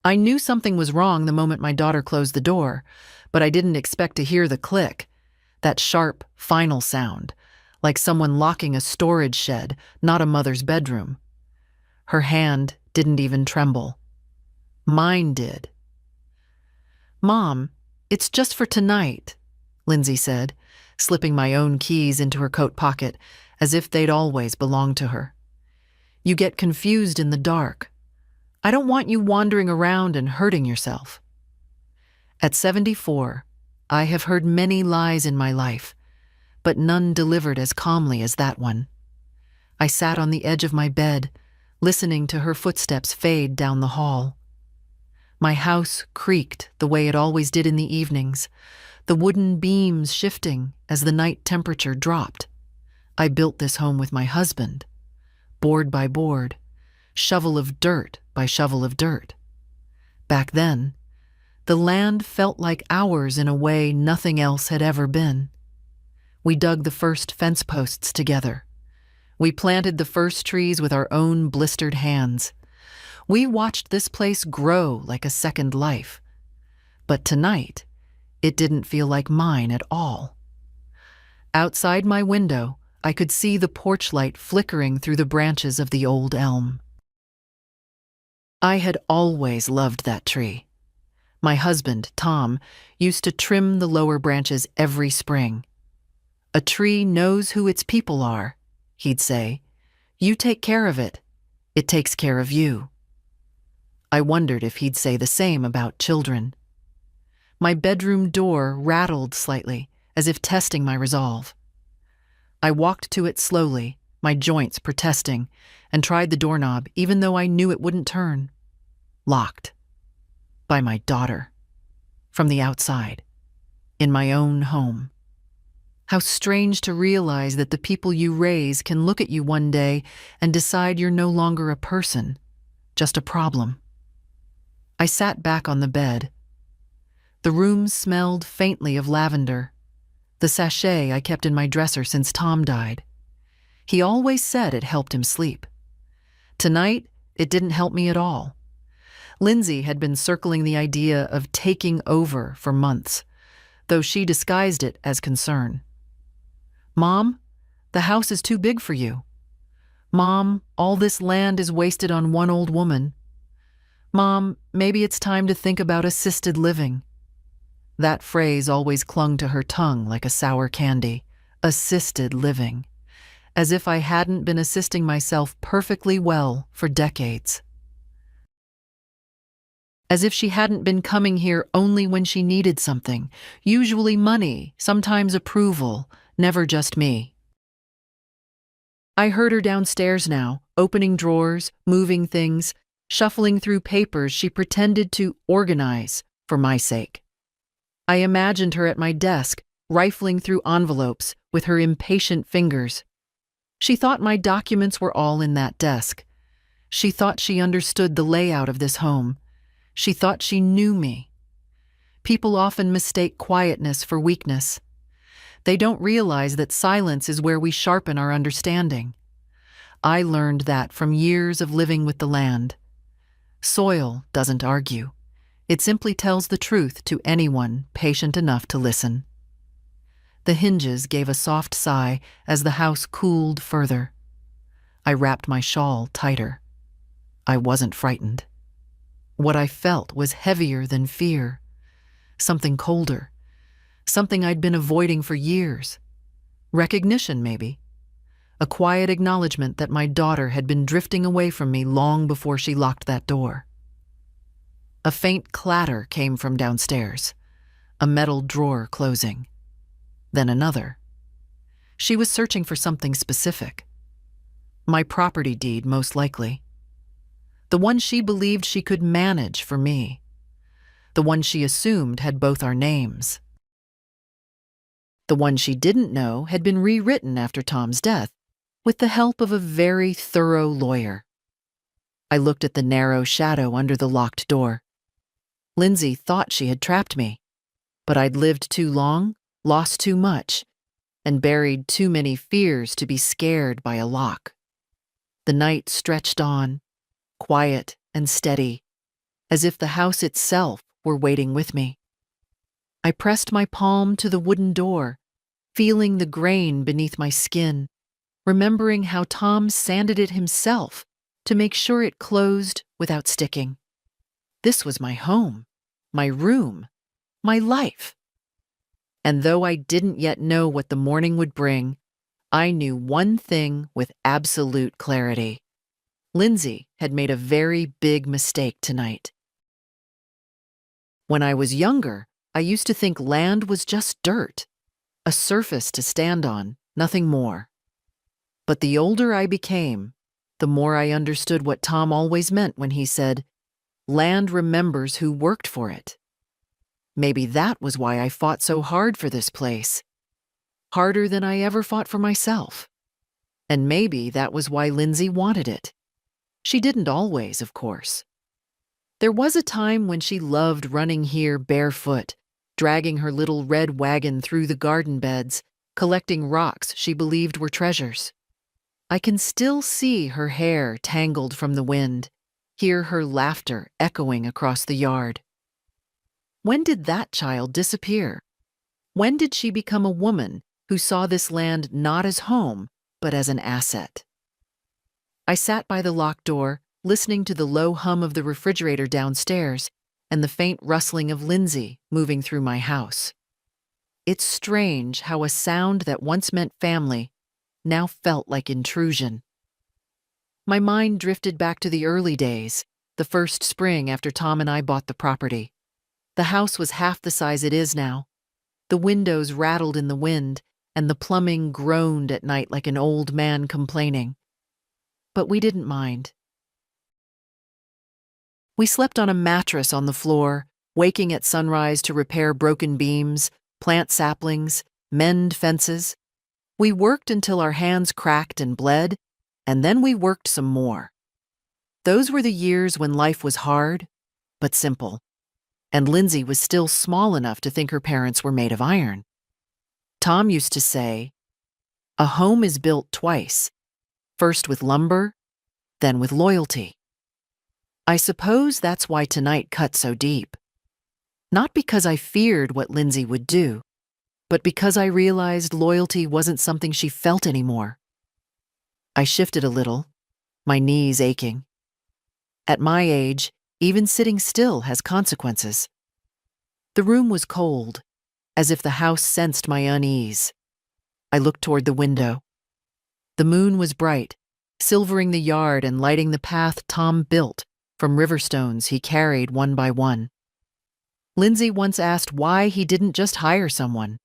I knew something was wrong the moment my daughter closed the door, but I didn't expect to hear the click, that sharp, final sound, like someone locking a storage shed, not a mother's bedroom. Her hand didn't even tremble. Mine did. "Mom, it's just for tonight," Lindsay said, slipping my own keys into her coat pocket as if they'd always belonged to her. "You get confused in the dark. I don't want you wandering around and hurting yourself." At 74, I have heard many lies in my life, but none delivered as calmly as that one. I sat on the edge of my bed, listening to her footsteps fade down the hall. My house creaked the way it always did in the evenings, the wooden beams shifting as the night temperature dropped. I built this home with my husband, board by board, shovel of dirt by shovel of dirt. Back then, the land felt like ours in a way nothing else had ever been. We dug the first fence posts together. We planted the first trees with our own blistered hands. We watched this place grow like a second life. But tonight, it didn't feel like mine at all. Outside my window, I could see the porch light flickering through the branches of the old elm. I had always loved that tree. My husband, Tom, used to trim the lower branches every spring. "A tree knows who its people are," he'd say. "You take care of it. It takes care of you." I wondered if he'd say the same about children. My bedroom door rattled slightly, as if testing my resolve. I walked to it slowly, my joints protesting, and tried the doorknob even though I knew it wouldn't turn. Locked. By my daughter. From the outside. In my own home. How strange to realize that the people you raise can look at you one day and decide you're no longer a person, just a problem. I sat back on the bed. The room smelled faintly of lavender, the sachet I kept in my dresser since Tom died. He always said it helped him sleep. Tonight, it didn't help me at all. Lindsay had been circling the idea of taking over for months, though she disguised it as concern. "Mom, the house is too big for you. Mom, all this land is wasted on one old woman. Mom, maybe it's time to think about assisted living." That phrase always clung to her tongue like a sour candy. Assisted living. As if I hadn't been assisting myself perfectly well for decades. As if she hadn't been coming here only when she needed something, usually money, sometimes approval, never just me. I heard her downstairs now, opening drawers, moving things, shuffling through papers she pretended to organize for my sake. I imagined her at my desk, rifling through envelopes with her impatient fingers. She thought my documents were all in that desk. She thought she understood the layout of this home. She thought she knew me. People often mistake quietness for weakness. They don't realize that silence is where we sharpen our understanding. I learned that from years of living with the land. Soil doesn't argue. It simply tells the truth to anyone patient enough to listen. The hinges gave a soft sigh as the house cooled further. I wrapped my shawl tighter. I wasn't frightened. What I felt was heavier than fear. Something colder. Something I'd been avoiding for years. Recognition, maybe. A quiet acknowledgement that my daughter had been drifting away from me long before she locked that door. A faint clatter came from downstairs, a metal drawer closing. Then another. She was searching for something specific. My property deed, most likely. The one she believed she could manage for me. The one she assumed had both our names. The one she didn't know had been rewritten after Tom's death, with the help of a very thorough lawyer. I looked at the narrow shadow under the locked door. Lindsay thought she had trapped me, but I'd lived too long, lost too much, and buried too many fears to be scared by a lock. The night stretched on, quiet and steady, as if the house itself were waiting with me. I pressed my palm to the wooden door, feeling the grain beneath my skin, remembering how Tom sanded it himself to make sure it closed without sticking. This was my home, my room, my life. And though I didn't yet know what the morning would bring, I knew one thing with absolute clarity. Lindsay had made a very big mistake tonight. When I was younger, I used to think land was just dirt, a surface to stand on, nothing more. But the older I became, the more I understood what Tom always meant when he said, "Land remembers who worked for it." Maybe that was why I fought so hard for this place, harder than I ever fought for myself. And maybe that was why Lindsay wanted it. She didn't always, of course. There was a time when she loved running here barefoot, dragging her little red wagon through the garden beds, collecting rocks she believed were treasures. I can still see her hair tangled from the wind, hear her laughter echoing across the yard. When did that child disappear? When did she become a woman who saw this land not as home, but as an asset? I sat by the locked door, listening to the low hum of the refrigerator downstairs and the faint rustling of Lindsay moving through my house. It's strange how a sound that once meant family now felt like intrusion. My mind drifted back to the early days, the first spring after Tom and I bought the property. The house was half the size it is now. The windows rattled in the wind, and the plumbing groaned at night like an old man complaining. But we didn't mind. We slept on a mattress on the floor, waking at sunrise to repair broken beams, plant saplings, mend fences. We worked until our hands cracked and bled, and then we worked some more. Those were the years when life was hard, but simple, and Lindsay was still small enough to think her parents were made of iron. Tom used to say, "A home is built twice, first with lumber, then with loyalty." I suppose that's why tonight cut so deep. Not because I feared what Lindsay would do, but because I realized loyalty wasn't something she felt anymore. I shifted a little, my knees aching. At my age, even sitting still has consequences. The room was cold, as if the house sensed my unease. I looked toward the window. The moon was bright, silvering the yard and lighting the path Tom built from riverstones he carried one by one. Lindsay once asked why he didn't just hire someone.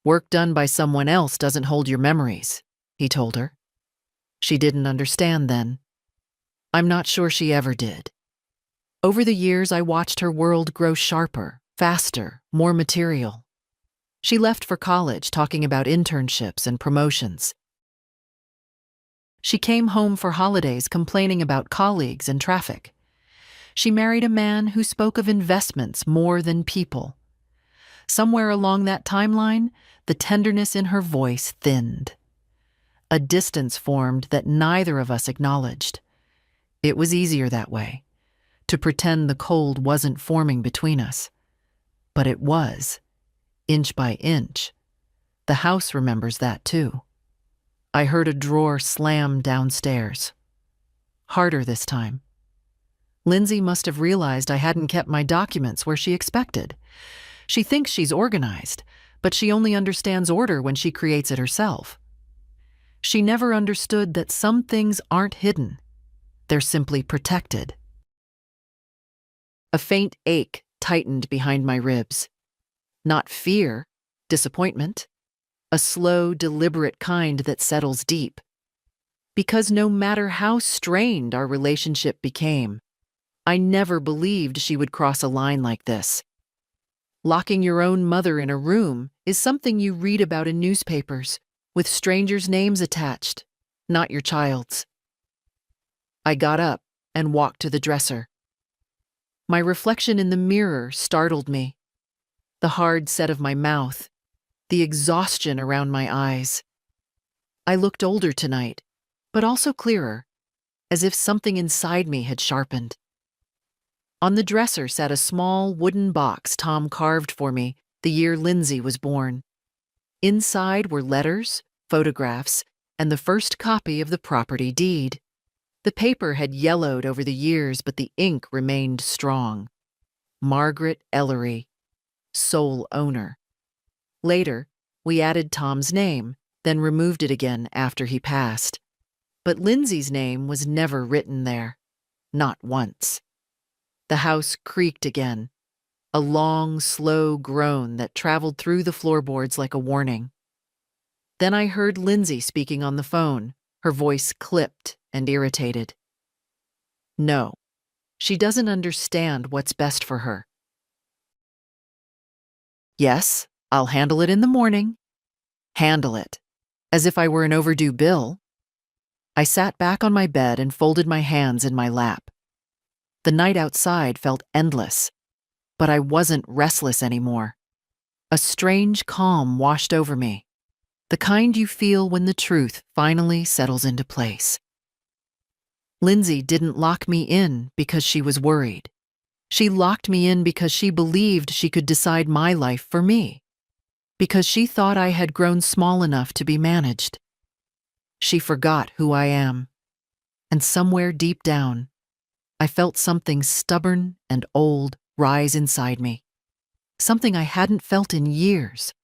"Work done by someone else doesn't hold your memories," he told her. She didn't understand then. I'm not sure she ever did. Over the years, I watched her world grow sharper, faster, more material. She left for college talking about internships and promotions. She came home for holidays complaining about colleagues and traffic. She married a man who spoke of investments more than people. Somewhere along that timeline, the tenderness in her voice thinned. A distance formed that neither of us acknowledged. It was easier that way, to pretend the cold wasn't forming between us. But it was, inch by inch. The house remembers that too. I heard a drawer slam downstairs. Harder this time. Lindsay must have realized I hadn't kept my documents where she expected. She thinks she's organized, but she only understands order when she creates it herself. She never understood that some things aren't hidden. They're simply protected. A faint ache tightened behind my ribs. Not fear, disappointment. A slow, deliberate kind that settles deep. Because no matter how strained our relationship became, I never believed she would cross a line like this. Locking your own mother in a room is something you read about in newspapers, with strangers' names attached, not your child's. I got up and walked to the dresser. My reflection in the mirror startled me. The hard set of my mouth, the exhaustion around my eyes. I looked older tonight, but also clearer, as if something inside me had sharpened. On the dresser sat a small wooden box Tom carved for me the year Lindsay was born. Inside were letters, photographs, and the first copy of the property deed. The paper had yellowed over the years, but the ink remained strong. Margaret Ellery, sole owner. Later, we added Tom's name, then removed it again after he passed. But Lindsay's name was never written there. Not once. The house creaked again, a long, slow groan that traveled through the floorboards like a warning. Then I heard Lindsay speaking on the phone, her voice clipped and irritated. No, she doesn't understand what's best for her. Yes, I'll handle it in the morning. Handle it. As if I were an overdue bill. I sat back on my bed and folded my hands in my lap. The night outside felt endless, but I wasn't restless anymore. A strange calm washed over me, the kind you feel when the truth finally settles into place. Lindsay didn't lock me in because she was worried. She locked me in because she believed she could decide my life for me, because she thought I had grown small enough to be managed. She forgot who I am, and somewhere deep down, I felt something stubborn and old rise inside me, something I hadn't felt in years,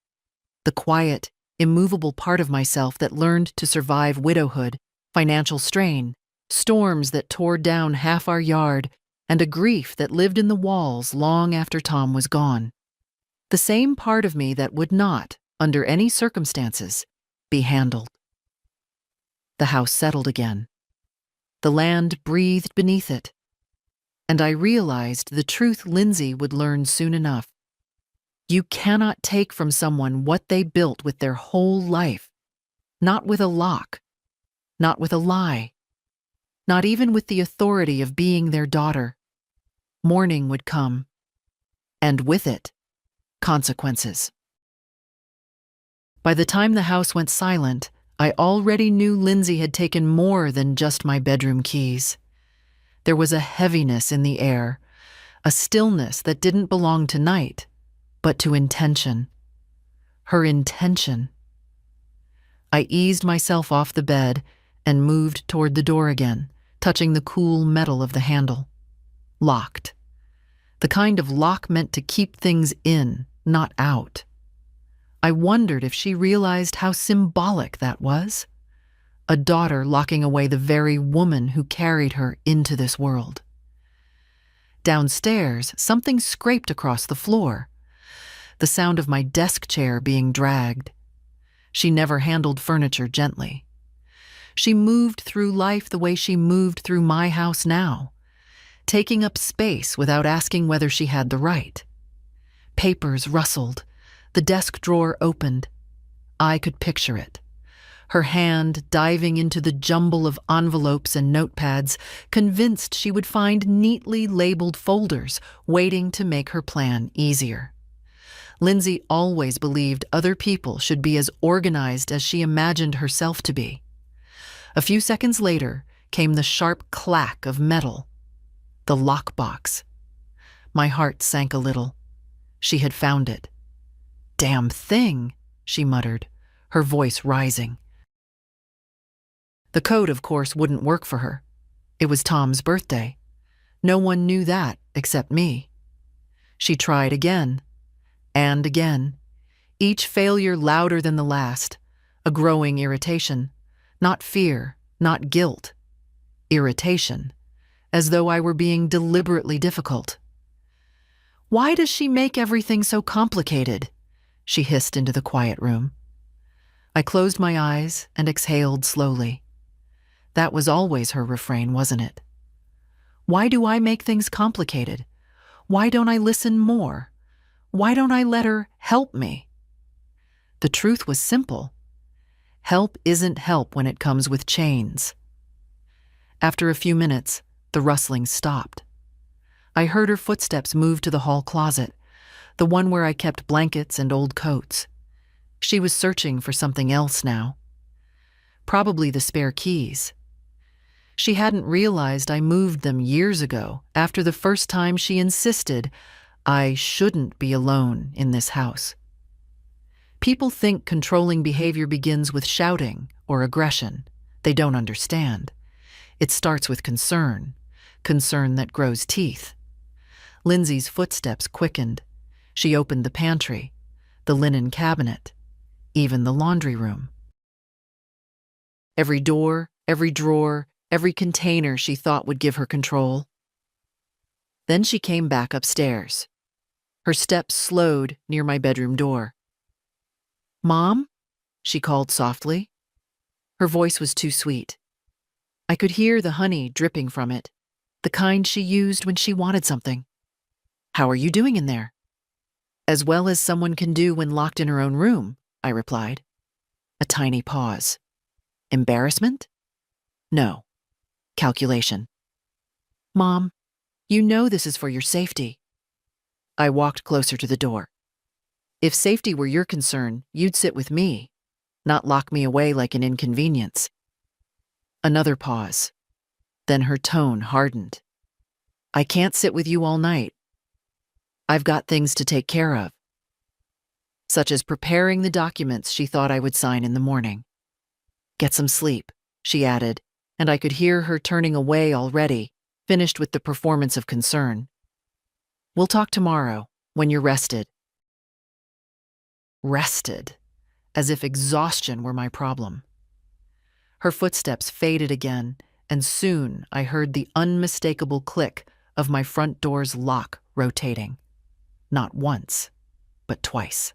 the quiet, immovable part of myself that learned to survive widowhood, financial strain, storms that tore down half our yard, and a grief that lived in the walls long after Tom was gone. The same part of me that would not, under any circumstances, be handled. The house settled again. The land breathed beneath it. And I realized the truth Lindsay would learn soon enough. You cannot take from someone what they built with their whole life, not with a lock, not with a lie, not even with the authority of being their daughter. Morning would come, and with it, consequences. By the time the house went silent, I already knew Lindsay had taken more than just my bedroom keys. There was a heaviness in the air, a stillness that didn't belong to night, but to intention. Her intention. I eased myself off the bed and moved toward the door again, touching the cool metal of the handle. Locked. The kind of lock meant to keep things in, not out. I wondered if she realized how symbolic that was. A daughter locking away the very woman who carried her into this world. Downstairs, something scraped across the floor. The sound of my desk chair being dragged. She never handled furniture gently. She moved through life the way she moved through my house now, taking up space without asking whether she had the right. Papers rustled. The desk drawer opened. I could picture it. Her hand diving into the jumble of envelopes and notepads, convinced she would find neatly labeled folders waiting to make her plan easier. Lindsay always believed other people should be as organized as she imagined herself to be. A few seconds later came the sharp clack of metal. The lockbox. My heart sank a little. She had found it. "Damn thing," she muttered, her voice rising. The code, of course, wouldn't work for her. It was Tom's birthday. No one knew that except me. She tried again, and again, each failure louder than the last, a growing irritation, not fear, not guilt, irritation, as though I were being deliberately difficult. "Why does she make everything so complicated?" she hissed into the quiet room. I closed my eyes and exhaled slowly. That was always her refrain, wasn't it? Why do I make things complicated? Why don't I listen more? Why don't I let her help me? The truth was simple. Help isn't help when it comes with chains. After a few minutes, the rustling stopped. I heard her footsteps move to the hall closet, the one where I kept blankets and old coats. She was searching for something else now. Probably the spare keys. She hadn't realized I moved them years ago after the first time she insisted I shouldn't be alone in this house. People think controlling behavior begins with shouting or aggression. They don't understand. It starts with concern, concern that grows teeth. Lindsay's footsteps quickened. She opened the pantry, the linen cabinet, even the laundry room. Every door, every drawer, every container she thought would give her control. Then she came back upstairs. Her steps slowed near my bedroom door. "Mom?" she called softly. Her voice was too sweet. I could hear the honey dripping from it, the kind she used when she wanted something. "How are you doing in there?" "As well as someone can do when locked in her own room," I replied. A tiny pause. Embarrassment? No. Calculation. "Mom, you know this is for your safety." I walked closer to the door. "If safety were your concern, you'd sit with me, not lock me away like an inconvenience." Another pause. Then her tone hardened. "I can't sit with you all night. I've got things to take care of." Such as preparing the documents she thought I would sign in the morning. "Get some sleep," she added, and I could hear her turning away already, finished with the performance of concern. "We'll talk tomorrow, when you're rested." Rested, as if exhaustion were my problem. Her footsteps faded again, and soon I heard the unmistakable click of my front door's lock rotating. Not once, but twice.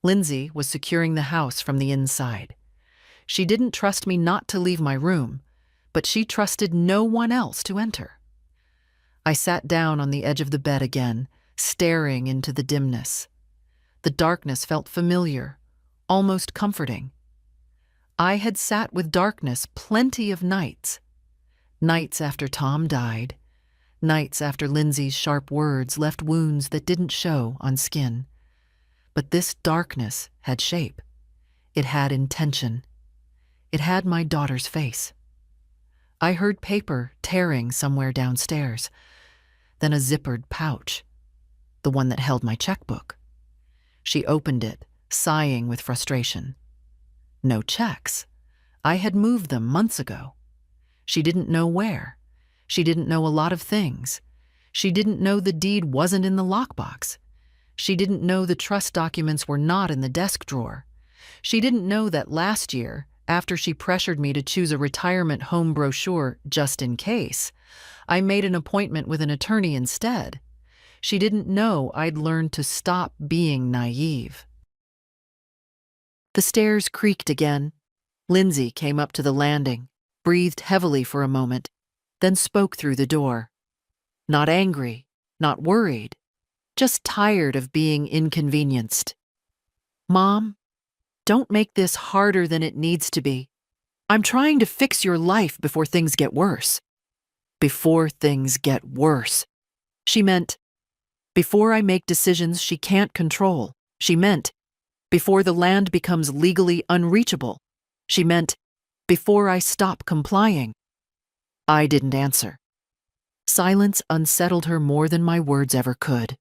Lindsay was securing the house from the inside. She didn't trust me not to leave my room, but she trusted no one else to enter. I sat down on the edge of the bed again, staring into the dimness. The darkness felt familiar, almost comforting. I had sat with darkness plenty of nights. Nights after Tom died. Nights after Lindsay's sharp words left wounds that didn't show on skin. But this darkness had shape. It had intention. It had my daughter's face. I heard paper tearing somewhere downstairs, then a zippered pouch, the one that held my checkbook. She opened it, sighing with frustration. No checks. I had moved them months ago. She didn't know where. She didn't know a lot of things. She didn't know the deed wasn't in the lockbox. She didn't know the trust documents were not in the desk drawer. She didn't know that last year, after she pressured me to choose a retirement home brochure just in case, I made an appointment with an attorney instead. She didn't know I'd learned to stop being naive. The stairs creaked again. Lindsay came up to the landing, breathed heavily for a moment, then spoke through the door. Not angry, not worried, just tired of being inconvenienced. "Mom, don't make this harder than it needs to be. I'm trying to fix your life before things get worse." Before things get worse. She meant, before I make decisions she can't control. She meant, before the land becomes legally unreachable. She meant, before I stop complying. I didn't answer. Silence unsettled her more than my words ever could.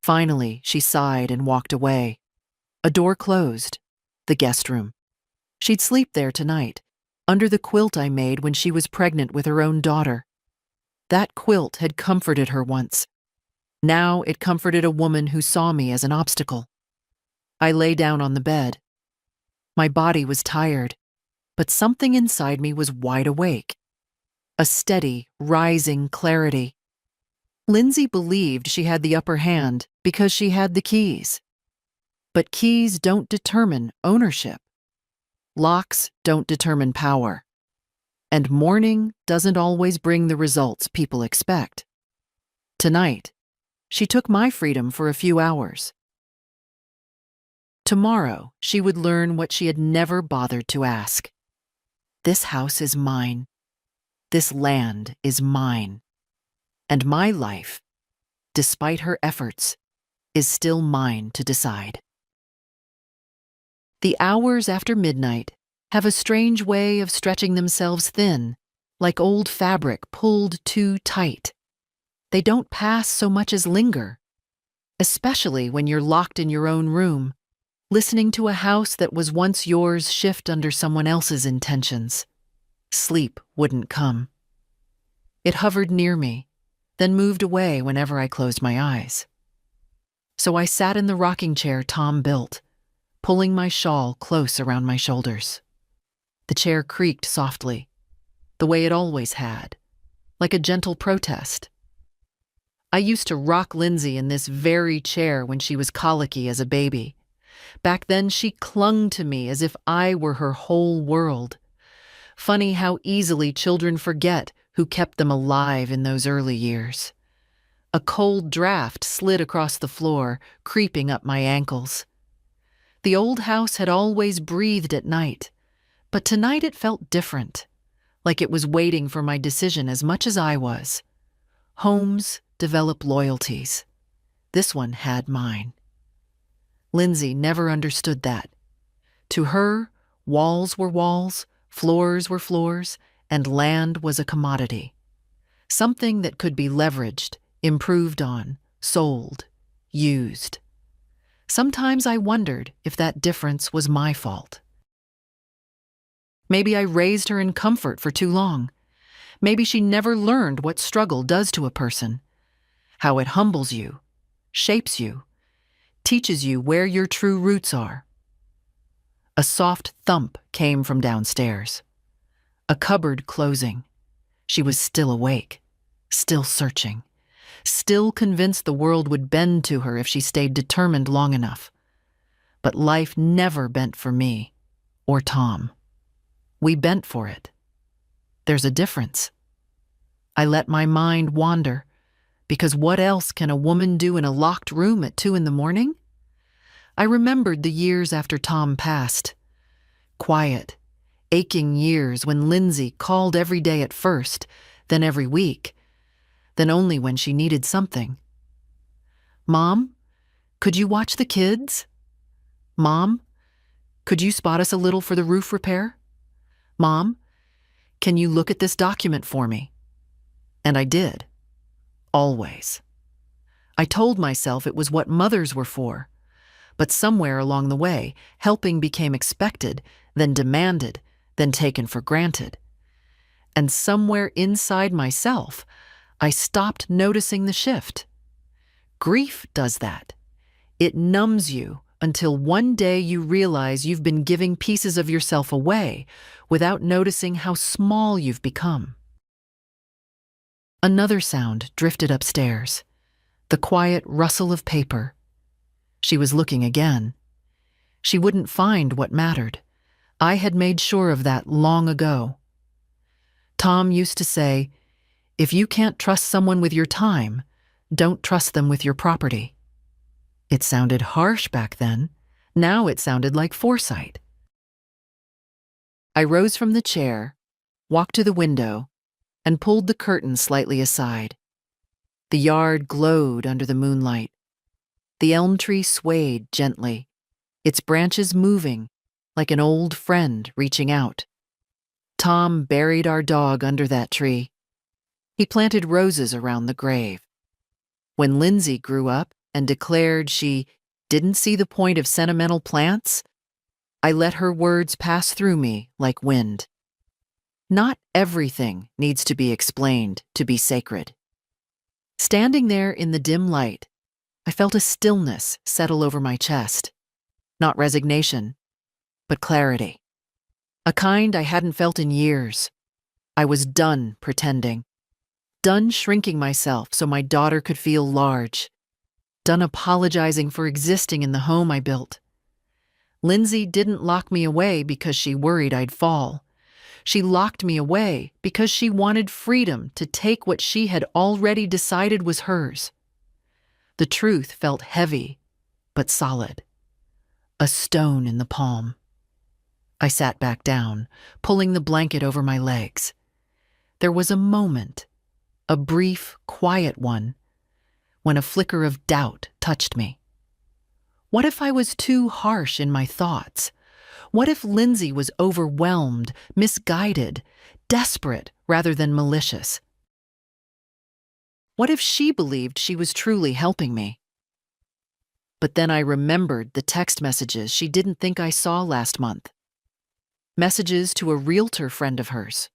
Finally, she sighed and walked away. A door closed. The guest room. She'd sleep there tonight, under the quilt I made when she was pregnant with her own daughter. That quilt had comforted her once. Now it comforted a woman who saw me as an obstacle. I lay down on the bed. My body was tired, but something inside me was wide awake. A steady, rising clarity. Lindsay believed she had the upper hand because she had the keys. But keys don't determine ownership. Locks don't determine power. And mourning doesn't always bring the results people expect. Tonight, she took my freedom for a few hours. Tomorrow, she would learn what she had never bothered to ask. This house is mine. This land is mine. And my life, despite her efforts, is still mine to decide. The hours after midnight have a strange way of stretching themselves thin, like old fabric pulled too tight. They don't pass so much as linger, especially when you're locked in your own room, listening to a house that was once yours shift under someone else's intentions. Sleep wouldn't come. It hovered near me, then moved away whenever I closed my eyes. So I sat in the rocking chair Tom built, pulling my shawl close around my shoulders. The chair creaked softly, the way it always had, like a gentle protest. I used to rock Lindsay in this very chair when she was colicky as a baby. Back then, she clung to me as if I were her whole world. Funny how easily children forget who kept them alive in those early years. A cold draft slid across the floor, creeping up my ankles. The old house had always breathed at night, but tonight it felt different, like it was waiting for my decision as much as I was. Homes develop loyalties. This one had mine. Lindsay never understood that. To her, walls were walls, floors were floors, and land was a commodity. Something that could be leveraged, improved on, sold, used. Sometimes I wondered if that difference was my fault. Maybe I raised her in comfort for too long. Maybe she never learned what struggle does to a person, how it humbles you, shapes you, teaches you where your true roots are. A soft thump came from downstairs. A cupboard closing. She was still awake, still searching, still convinced the world would bend to her if she stayed determined long enough. But life never bent for me, or Tom. We bent for it. There's a difference. I let my mind wander, because what else can a woman do in a locked room at 2 a.m? I remembered the years after Tom passed. Quiet, aching years when Lindsay called every day at first, then every week, then only when she needed something. Mom, could you watch the kids? Mom, could you spot us a little for the roof repair? Mom, can you look at this document for me? And I did. Always. I told myself it was what mothers were for, but somewhere along the way, helping became expected, then demanded, then taken for granted. And somewhere inside myself, I stopped noticing the shift. Grief does that. It numbs you until one day you realize you've been giving pieces of yourself away without noticing how small you've become. Another sound drifted upstairs, the quiet rustle of paper. She was looking again. She wouldn't find what mattered. I had made sure of that long ago. Tom used to say, if you can't trust someone with your time, don't trust them with your property. It sounded harsh back then. Now it sounded like foresight. I rose from the chair, walked to the window, and pulled the curtain slightly aside. The yard glowed under the moonlight. The elm tree swayed gently, its branches moving like an old friend reaching out. Tom buried our dog under that tree. He planted roses around the grave. When Lindsay grew up and declared she didn't see the point of sentimental plants, I let her words pass through me like wind. Not everything needs to be explained to be sacred. Standing there in the dim light, I felt a stillness settle over my chest. Not resignation, but clarity. A kind I hadn't felt in years. I was done pretending. Done shrinking myself so my daughter could feel large. Done apologizing for existing in the home I built. Lindsay didn't lock me away because she worried I'd fall. She locked me away because she wanted freedom to take what she had already decided was hers. The truth felt heavy, but solid. A stone in the palm. I sat back down, pulling the blanket over my legs. There was a moment, a brief, quiet one, when a flicker of doubt touched me. What if I was too harsh in my thoughts? What if Lindsay was overwhelmed, misguided, desperate rather than malicious? What if she believed she was truly helping me? But then I remembered the text messages she didn't think I saw last month. Messages to a realtor friend of hers.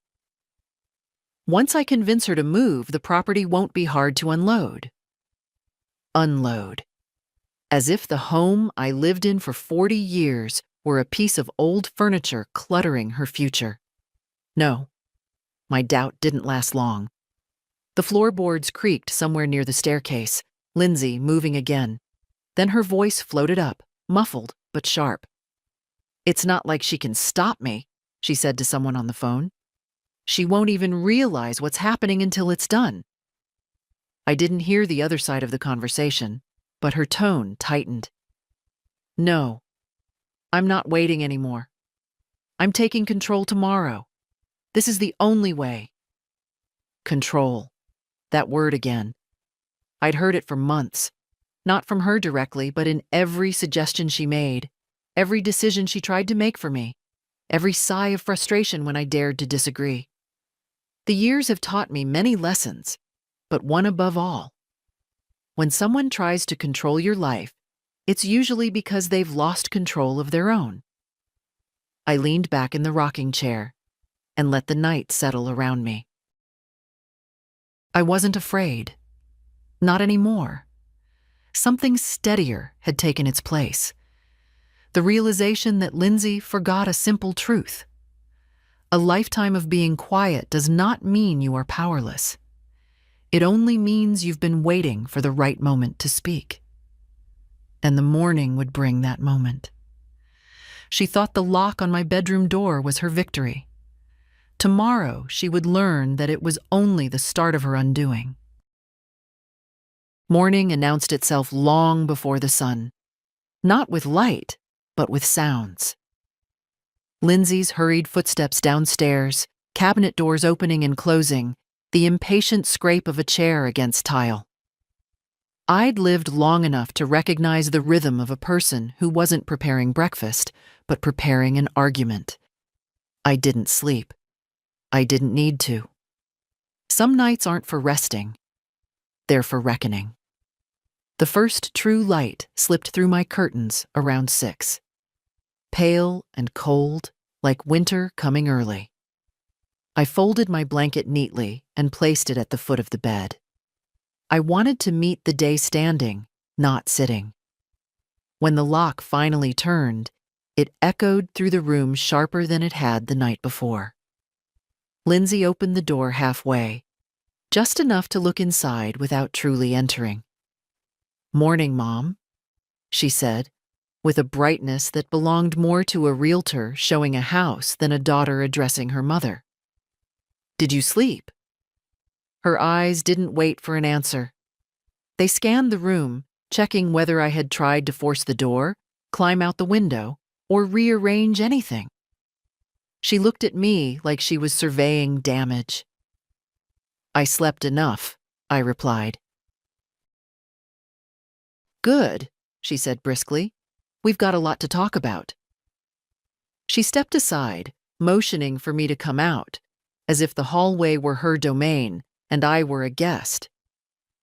Once I convince her to move, the property won't be hard to unload. Unload. As if the home I lived in for 40 years were a piece of old furniture cluttering her future. No, my doubt didn't last long. The floorboards creaked somewhere near the staircase, Lindsay moving again. Then her voice floated up, muffled but sharp. "It's not like she can stop me," she said to someone on the phone. "She won't even realize what's happening until it's done." I didn't hear the other side of the conversation, but her tone tightened. "No, I'm not waiting anymore. I'm taking control tomorrow. This is the only way." Control. That word again. I'd heard it for months. Not from her directly, but in every suggestion she made, every decision she tried to make for me, every sigh of frustration when I dared to disagree. The years have taught me many lessons, but one above all. When someone tries to control your life, it's usually because they've lost control of their own. I leaned back in the rocking chair and let the night settle around me. I wasn't afraid. Not anymore. Something steadier had taken its place. The realization that Lindsay forgot a simple truth. A lifetime of being quiet does not mean you are powerless. It only means you've been waiting for the right moment to speak. And the morning would bring that moment. She thought the lock on my bedroom door was her victory. Tomorrow she would learn that it was only the start of her undoing. Morning announced itself long before the sun. Not with light, but with sounds. Lindsay's hurried footsteps downstairs, cabinet doors opening and closing, the impatient scrape of a chair against tile. I'd lived long enough to recognize the rhythm of a person who wasn't preparing breakfast, but preparing an argument. I didn't sleep. I didn't need to. Some nights aren't for resting. They're for reckoning. The first true light slipped through my curtains around 6. Pale and cold, like winter coming early. I folded my blanket neatly and placed it at the foot of the bed. I wanted to meet the day standing, not sitting. When the lock finally turned, it echoed through the room sharper than it had the night before. Lindsay opened the door halfway, just enough to look inside without truly entering. "Morning, Mom," she said, with a brightness that belonged more to a realtor showing a house than a daughter addressing her mother. "Did you sleep?" Her eyes didn't wait for an answer. They scanned the room, checking whether I had tried to force the door, climb out the window, or rearrange anything. She looked at me like she was surveying damage. "I slept enough," I replied. "Good," she said briskly. "We've got a lot to talk about." She stepped aside, motioning for me to come out, as if the hallway were her domain and I were a guest.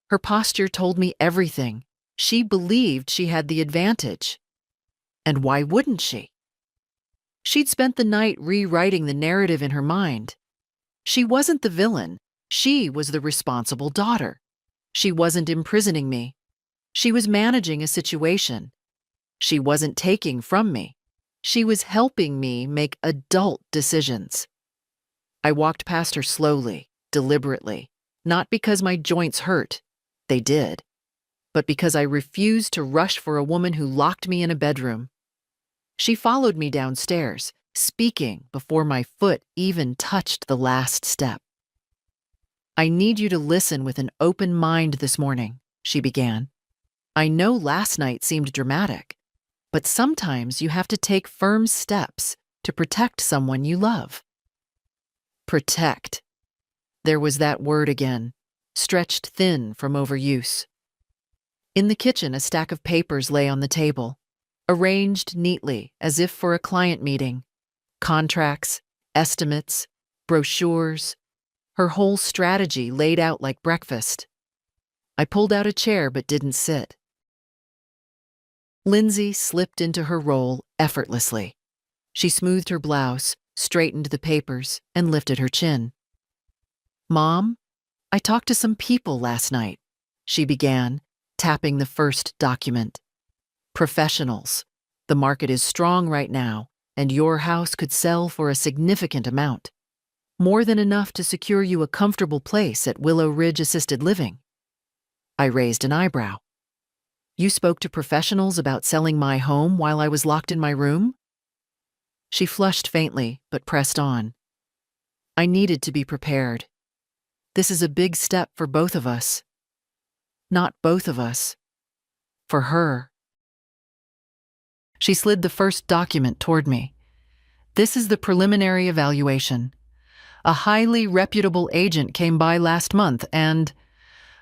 Her posture told me everything. She believed she had the advantage. And why wouldn't she? She'd spent the night rewriting the narrative in her mind. She wasn't the villain. She was the responsible daughter. She wasn't imprisoning me. She was managing a situation. She wasn't taking from me. She was helping me make adult decisions. I walked past her slowly, deliberately, not because my joints hurt. They did. But because I refused to rush for a woman who locked me in a bedroom. She followed me downstairs, speaking before my foot even touched the last step. "I need you to listen with an open mind this morning," she began. "I know last night seemed dramatic, but sometimes you have to take firm steps to protect someone you love." Protect. There was that word again, stretched thin from overuse. In the kitchen, a stack of papers lay on the table. arranged neatly as if for a client meeting. Contracts, estimates, brochures, her whole strategy laid out like breakfast. I pulled out a chair but didn't sit. Lindsay slipped into her role effortlessly. She smoothed her blouse, straightened the papers, and lifted her chin. "Mom, I talked to some people last night," she began, tapping the first document. "Professionals. The market is strong right now, and your house could sell for a significant amount. More than enough to secure you a comfortable place at Willow Ridge Assisted Living." I raised an eyebrow. "You spoke to professionals about selling my home while I was locked in my room?" She flushed faintly, but pressed on. "I needed to be prepared. This is a big step for both of us." "Not both of us. For her." She slid the first document toward me. "This is the preliminary evaluation. A highly reputable agent came by last month and—"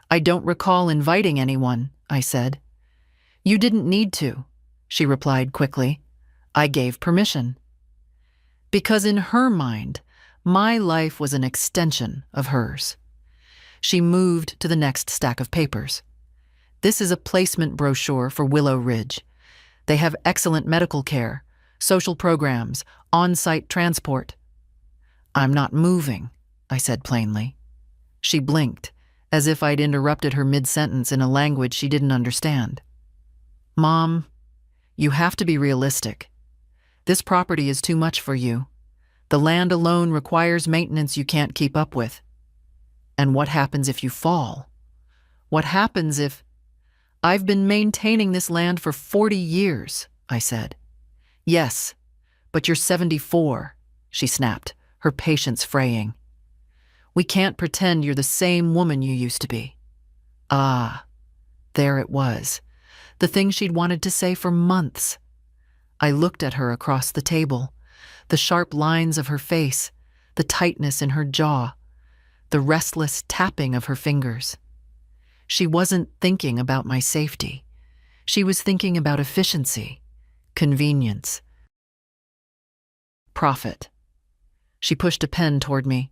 "I don't recall inviting anyone," I said. "You didn't need to," she replied quickly. "I gave permission." Because in her mind, my life was an extension of hers. She moved to the next stack of papers. "This is a placement brochure for Willow Ridge. They have excellent medical care, social programs, on-site transport." "I'm not moving," I said plainly. She blinked, as if I'd interrupted her mid-sentence in a language she didn't understand. "Mom, you have to be realistic. This property is too much for you. The land alone requires maintenance you can't keep up with. And what happens if you fall? What happens if—" "I've been maintaining this land for 40 years, I said. "Yes, but you're 74, she snapped, her patience fraying. "We can't pretend you're the same woman you used to be." Ah, there it was, the thing she'd wanted to say for months. I looked at her across the table, the sharp lines of her face, the tightness in her jaw, the restless tapping of her fingers. She wasn't thinking about my safety. She was thinking about efficiency, convenience, profit. She pushed a pen toward me.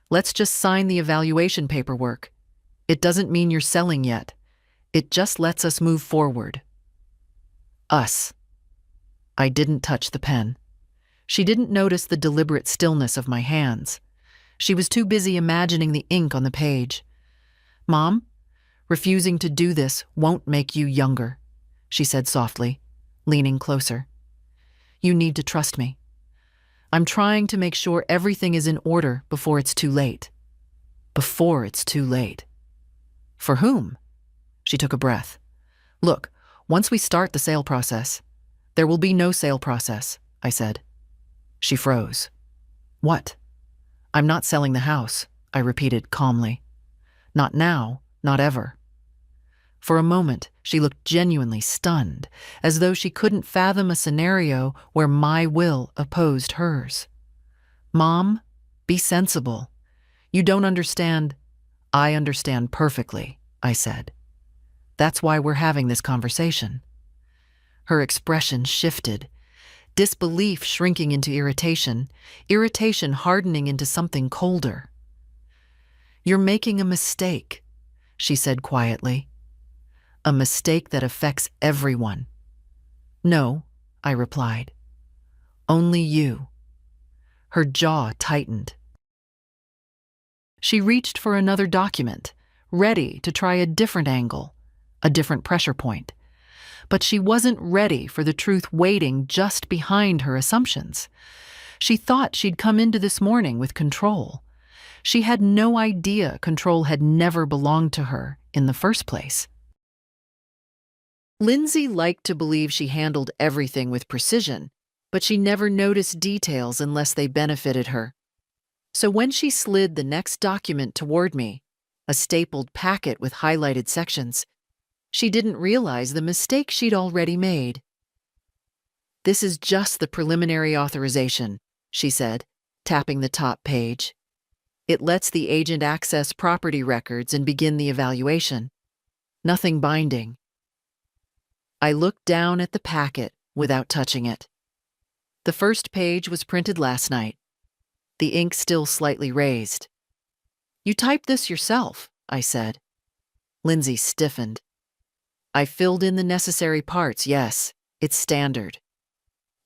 "Let's just sign the evaluation paperwork. It doesn't mean you're selling yet. It just lets us move forward." Us. I didn't touch the pen. She didn't notice the deliberate stillness of my hands. She was too busy imagining the ink on the page. "Mom, refusing to do this won't make you younger," she said softly, leaning closer. "You need to trust me. I'm trying to make sure everything is in order before it's too late." Before it's too late. For whom? She took a breath. "Look, once we start the sale process—" "There will be no sale process," I said. She froze. "What?" "I'm not selling the house," I repeated calmly. "Not now, not ever." For a moment, she looked genuinely stunned, as though she couldn't fathom a scenario where my will opposed hers. "Mom, be sensible. You don't understand." "I understand perfectly," I said. "That's why we're having this conversation." Her expression shifted, disbelief shrinking into irritation, irritation hardening into something colder. "You're making a mistake," she said quietly. "A mistake that affects everyone." "No," I replied. "Only you." Her jaw tightened. She reached for another document, ready to try a different angle, a different pressure point. But she wasn't ready for the truth waiting just behind her assumptions. She thought she'd come into this morning with control. She had no idea control had never belonged to her in the first place. Lindsay liked to believe she handled everything with precision, but she never noticed details unless they benefited her. So when she slid the next document toward me, a stapled packet with highlighted sections, she didn't realize the mistake she'd already made. "This is just the preliminary authorization," she said, tapping the top page. "It lets the agent access property records and begin the evaluation. Nothing binding." I looked down at the packet without touching it. The first page was printed last night, the ink still slightly raised. "You typed this yourself," I said. Lindsay stiffened. "I filled in the necessary parts, yes. It's standard."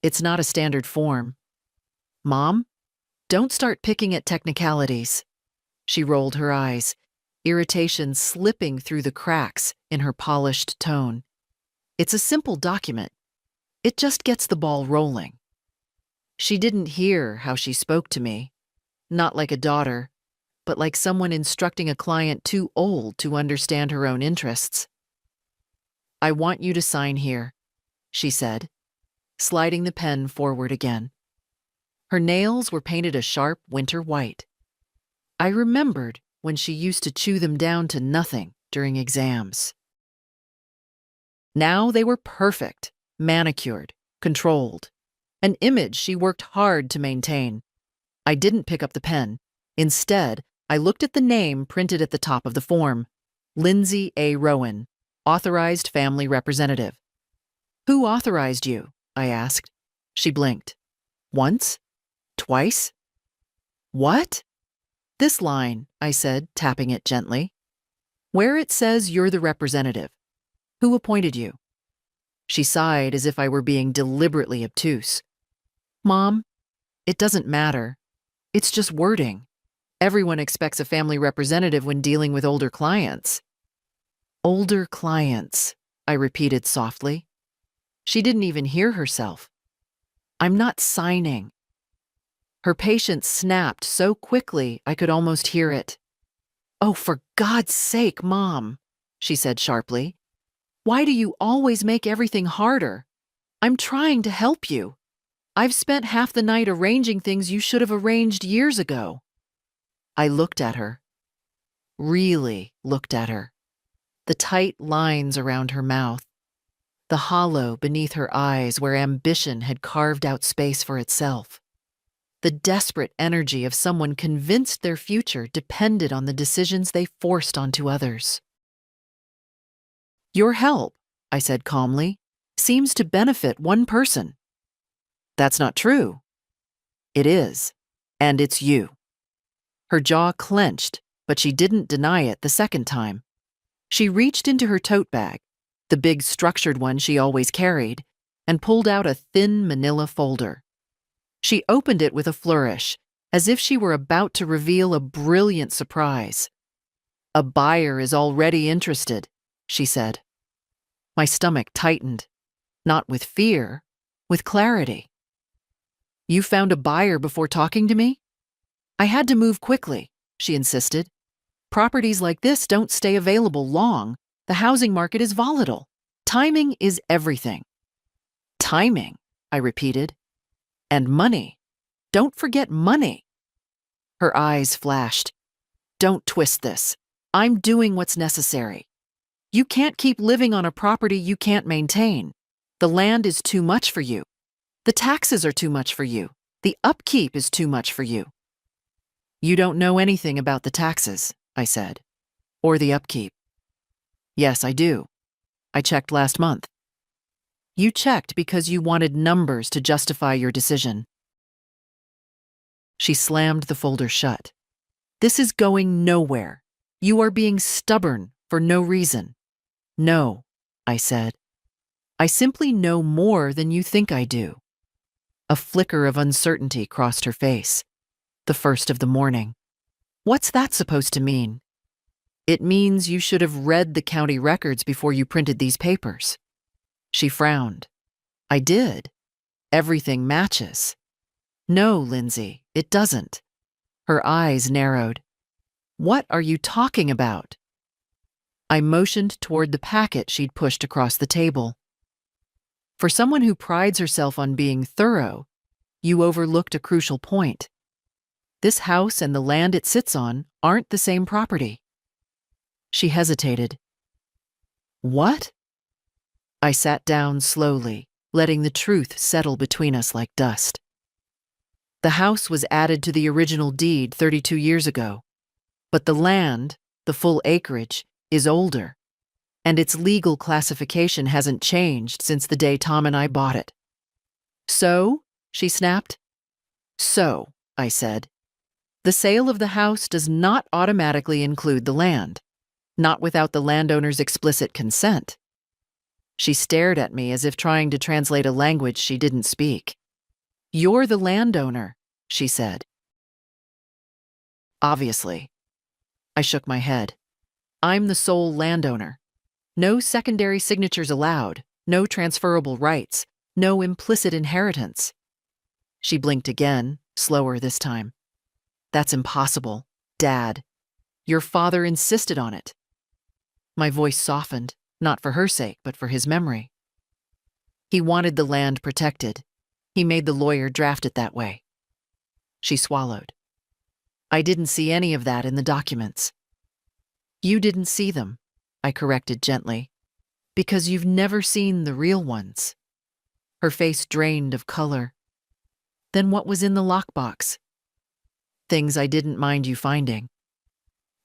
"It's not a standard form." "Mom, don't start picking at technicalities." She rolled her eyes, irritation slipping through the cracks in her polished tone. "It's a simple document. It just gets the ball rolling." She didn't hear how she spoke to me, not like a daughter, but like someone instructing a client too old to understand her own interests. "I want you to sign here," she said, sliding the pen forward again. Her nails were painted a sharp winter white. I remembered when she used to chew them down to nothing during exams. Now they were perfect, manicured, controlled, an image she worked hard to maintain. I didn't pick up the pen. Instead, I looked at the name printed at the top of the form: Lindsay A. Rowan, Authorized Family Representative. "Who authorized you?" I asked. She blinked. "Once? Twice?" "What?" "This line," I said, tapping it gently. "Where it says you're the representative. Who appointed you?" She sighed as if I were being deliberately obtuse. "Mom, it doesn't matter. It's just wording. Everyone expects a family representative when dealing with older clients." "Older clients," I repeated softly. She didn't even hear herself. "I'm not signing." Her patience snapped so quickly I could almost hear it. "Oh, for God's sake, Mom," she said sharply. "Why do you always make everything harder? I'm trying to help you. I've spent half the night arranging things you should have arranged years ago." I looked at her. Really looked at her. The tight lines around her mouth. The hollow beneath her eyes where ambition had carved out space for itself. The desperate energy of someone convinced their future depended on the decisions they forced onto others. "Your help," I said calmly, "seems to benefit one person." "That's not true." "It is, and it's you." Her jaw clenched, but she didn't deny it the second time. She reached into her tote bag, the big structured one she always carried, and pulled out a thin manila folder. She opened it with a flourish, as if she were about to reveal a brilliant surprise. "A buyer is already interested," she said. My stomach tightened, not with fear, with clarity. "You found a buyer before talking to me?" "I had to move quickly," she insisted. "Properties like this don't stay available long. The housing market is volatile. Timing is everything." "Timing," I repeated. "And money. Don't forget money." Her eyes flashed. "Don't twist this. I'm doing what's necessary. You can't keep living on a property you can't maintain. The land is too much for you. The taxes are too much for you. The upkeep is too much for you." "You don't know anything about the taxes," I said, "or the upkeep." "Yes, I do. I checked last month." "You checked because you wanted numbers to justify your decision." She slammed the folder shut. "This is going nowhere. You are being stubborn for no reason." "No," I said. "I simply know more than you think I do." A flicker of uncertainty crossed her face. The first of the morning. "What's that supposed to mean?" "It means you should have read the county records before you printed these papers." She frowned. "I did. Everything matches." "No, Lindsay, it doesn't." Her eyes narrowed. "What are you talking about?" I motioned toward the packet she'd pushed across the table. "For someone who prides herself on being thorough, you overlooked a crucial point. This house and the land it sits on aren't the same property." She hesitated. "What?" I sat down slowly, letting the truth settle between us like dust. The house was added to the original deed 32 years ago, but the land, the full acreage, is older. and its legal classification hasn't changed since the day Tom and I bought it." "So?" she snapped. "So," I said, "the sale of the house does not automatically include the land, not without the landowner's explicit consent." She stared at me as if trying to translate a language she didn't speak. "You're the landowner," she said. "Obviously." I shook my head. "I'm the sole landowner. No secondary signatures allowed, no transferable rights, no implicit inheritance." She blinked again, slower this time. "That's impossible, Dad. Your father insisted on it." My voice softened, not for her sake, but for his memory. "He wanted the land protected. He made the lawyer draft it that way." She swallowed. "I didn't see any of that in the documents." "You didn't see them," I corrected gently, "because you've never seen the real ones." Her face drained of color. "Then what was in the lockbox?" "Things I didn't mind you finding."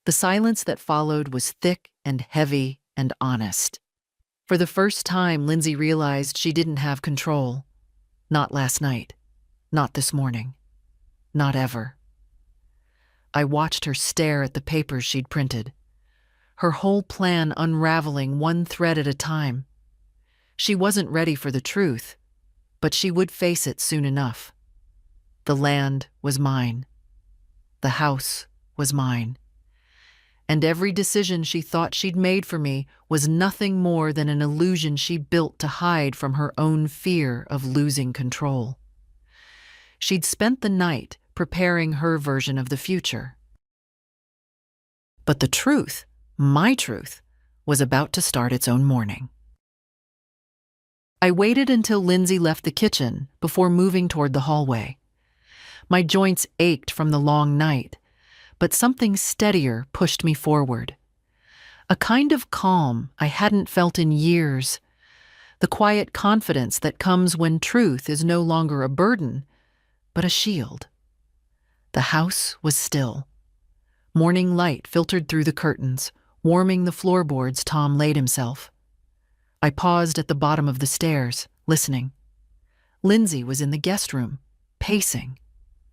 The silence that followed was thick and heavy and honest. For the first time, Lindsay realized she didn't have control. Not last night. Not this morning. Not ever. I watched her stare at the papers she'd printed, her whole plan unraveling one thread at a time. She wasn't ready for the truth, but she would face it soon enough. The land was mine. The house was mine. And every decision she thought she'd made for me was nothing more than an illusion she built to hide from her own fear of losing control. She'd spent the night preparing her version of the future. But the truth, my truth, was about to start its own morning. I waited until Lindsay left the kitchen before moving toward the hallway. My joints ached from the long night, but something steadier pushed me forward. A kind of calm I hadn't felt in years, the quiet confidence that comes when truth is no longer a burden, but a shield. The house was still. Morning light filtered through the curtains, warming the floorboards Tom laid himself. I paused at the bottom of the stairs, listening. Lindsay was in the guest room, pacing.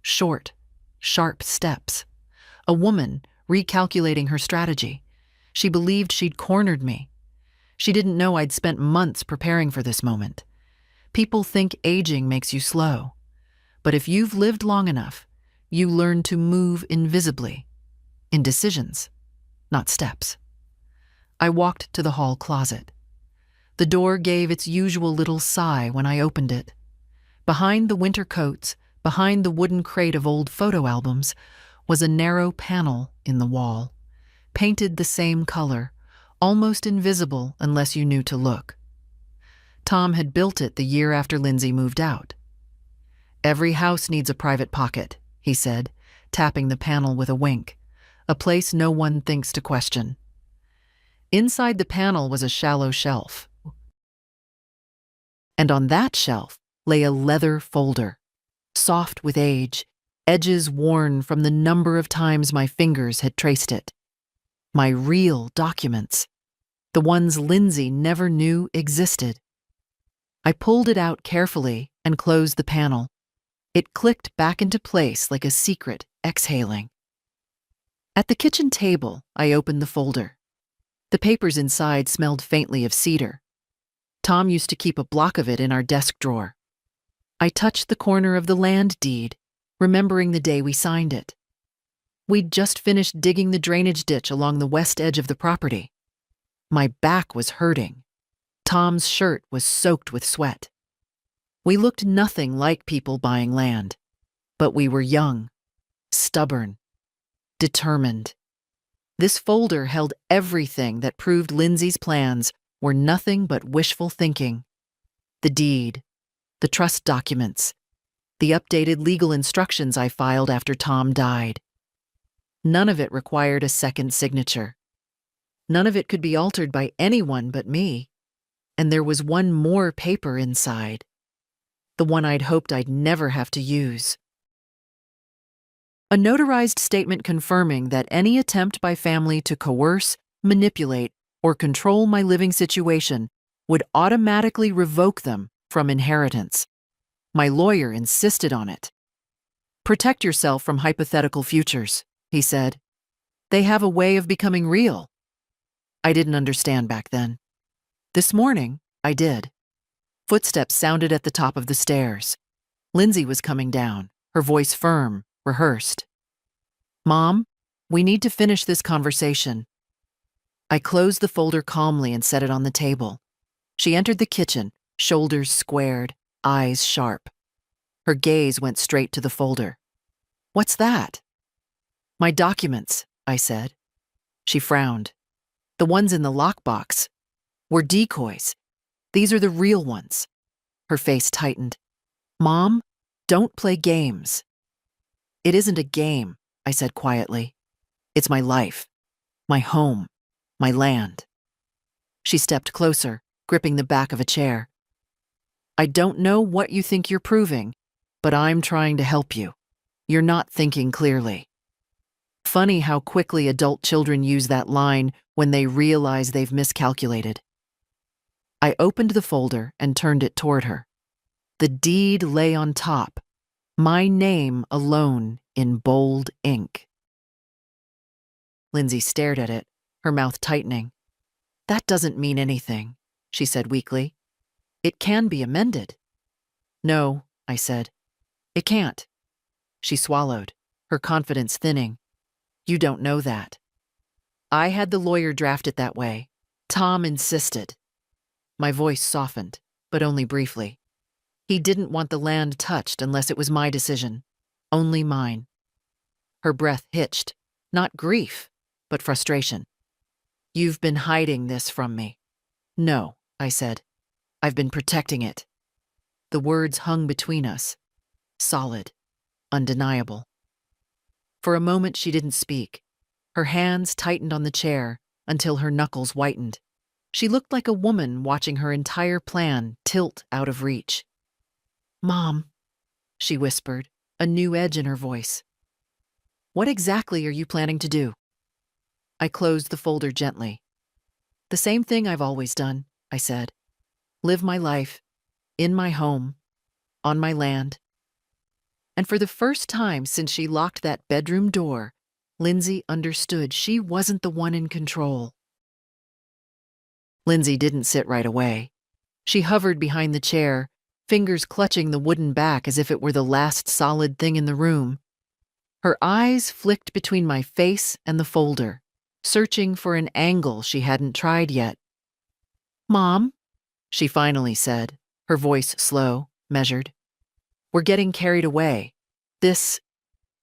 Short, sharp steps. A woman recalculating her strategy. She believed she'd cornered me. She didn't know I'd spent months preparing for this moment. People think aging makes you slow. But if you've lived long enough, you learn to move invisibly. In decisions, not steps. I walked to the hall closet. The door gave its usual little sigh when I opened it. Behind the winter coats, behind the wooden crate of old photo albums, was a narrow panel in the wall, painted the same color, almost invisible unless you knew to look. Tom had built it the year after Lindsay moved out. "Every house needs a private pocket," he said, tapping the panel with a wink, "a place no one thinks to question." Inside the panel was a shallow shelf. And on that shelf lay a leather folder, soft with age, edges worn from the number of times my fingers had traced it. My real documents, the ones Lindsay never knew existed. I pulled it out carefully and closed the panel. It clicked back into place like a secret exhaling. At the kitchen table, I opened the folder. The papers inside smelled faintly of cedar. Tom used to keep a block of it in our desk drawer. I touched the corner of the land deed, remembering the day we signed it. We'd just finished digging the drainage ditch along the west edge of the property. My back was hurting. Tom's shirt was soaked with sweat. We looked nothing like people buying land, but we were young, stubborn, determined. This folder held everything that proved Lindsay's plans were nothing but wishful thinking. The deed, the trust documents, the updated legal instructions I filed after Tom died. None of it required a second signature. None of it could be altered by anyone but me. And there was one more paper inside. The one I'd hoped I'd never have to use. A notarized statement confirming that any attempt by family to coerce, manipulate, or control my living situation would automatically revoke them from inheritance. My lawyer insisted on it. Protect yourself from hypothetical futures, he said. They have a way of becoming real. I didn't understand back then. This morning, I did. Footsteps sounded at the top of the stairs. Lindsay was coming down, her voice firm, rehearsed. Mom, we need to finish this conversation. I closed the folder calmly and set it on the table. She entered the kitchen, shoulders squared, eyes sharp. Her gaze went straight to the folder. What's that? My documents, I said. She frowned. The ones in the lockbox were decoys. These are the real ones. Her face tightened. Mom, don't play games. It isn't a game, I said quietly. It's my life, my home, my land. She stepped closer, gripping the back of a chair. I don't know what you think you're proving, but I'm trying to help you. You're not thinking clearly. Funny how quickly adult children use that line when they realize they've miscalculated. I opened the folder and turned it toward her. The deed lay on top, my name alone in bold ink. Lindsay stared at it, her mouth tightening. That doesn't mean anything, she said weakly. It can be amended. No, I said. It can't. She swallowed, her confidence thinning. You don't know that. I had the lawyer draft it that way. Tom insisted. My voice softened, but only briefly. He didn't want the land touched unless it was my decision. Only mine. Her breath hitched, not grief, but frustration. You've been hiding this from me. No, I said. I've been protecting it. The words hung between us. Solid, undeniable. For a moment she didn't speak. Her hands tightened on the chair until her knuckles whitened. She looked like a woman watching her entire plan tilt out of reach. Mom, she whispered, a new edge in her voice. What exactly are you planning to do? I closed the folder gently. The same thing I've always done, I said. Live my life, in my home, on my land. And for the first time since she locked that bedroom door, Lindsay understood she wasn't the one in control. Lindsay didn't sit right away. She hovered behind the chair, fingers clutching the wooden back as if it were the last solid thing in the room. Her eyes flicked between my face and the folder, searching for an angle she hadn't tried yet. Mom, she finally said, her voice slow, measured. We're getting carried away.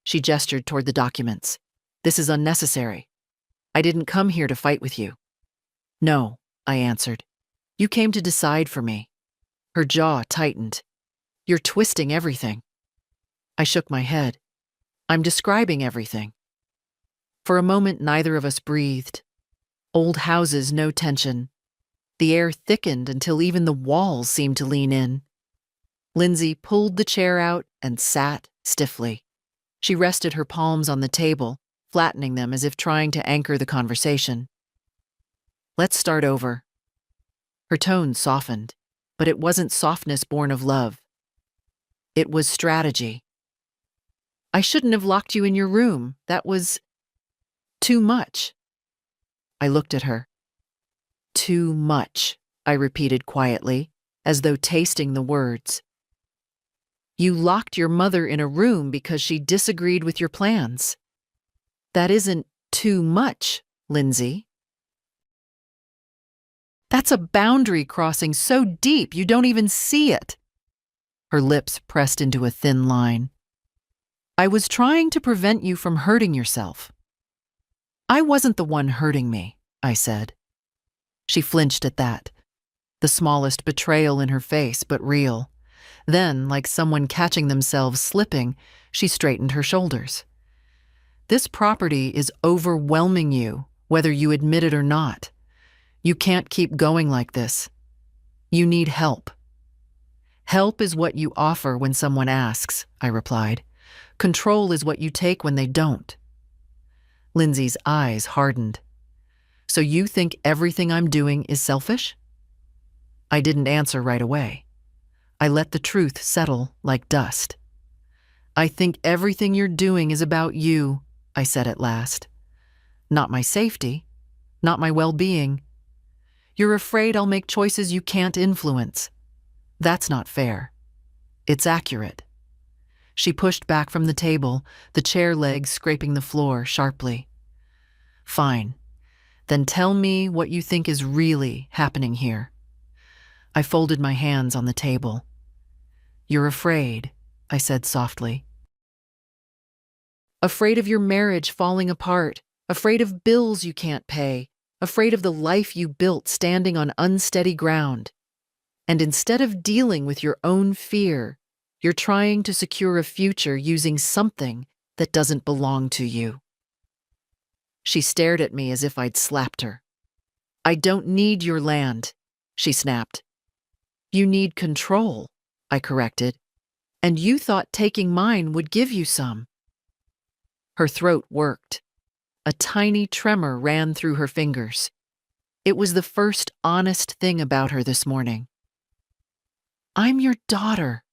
She gestured toward the documents. This is unnecessary. I didn't come here to fight with you. No, I answered. You came to decide for me. Her jaw tightened. You're twisting everything. I shook my head. I'm describing everything. For a moment, neither of us breathed. Old houses, no tension. The air thickened until even the walls seemed to lean in. Lindsay pulled the chair out and sat stiffly. She rested her palms on the table, flattening them as if trying to anchor the conversation. Let's start over. Her tone softened, but it wasn't softness born of love. It was strategy. I shouldn't have locked you in your room. That was too much. I looked at her. Too much, I repeated quietly, as though tasting the words. You locked your mother in a room because she disagreed with your plans. That isn't too much, Lindsay. That's a boundary crossing so deep you don't even see it. Her lips pressed into a thin line. I was trying to prevent you from hurting yourself. I wasn't the one hurting me, I said. She flinched at that. The smallest betrayal in her face, but real. Then, like someone catching themselves slipping, she straightened her shoulders. This property is overwhelming you, whether you admit it or not. You can't keep going like this. You need help. Help is what you offer when someone asks, I replied. Control is what you take when they don't. Lindsay's eyes hardened. So you think everything I'm doing is selfish? I didn't answer right away. I let the truth settle like dust. I think everything you're doing is about you, I said at last. Not my safety, not my well-being. You're afraid I'll make choices you can't influence. That's not fair. It's accurate. She pushed back from the table, the chair legs scraping the floor sharply. Fine. Then tell me what you think is really happening here. I folded my hands on the table. You're afraid, I said softly. Afraid of your marriage falling apart, afraid of bills you can't pay, afraid of the life you built standing on unsteady ground. And instead of dealing with your own fear, you're trying to secure a future using something that doesn't belong to you. She stared at me as if I'd slapped her. I don't need your land, she snapped. You need control, I corrected, and you thought taking mine would give you some. Her throat worked. A tiny tremor ran through her fingers. It was the first honest thing about her this morning. I'm your daughter,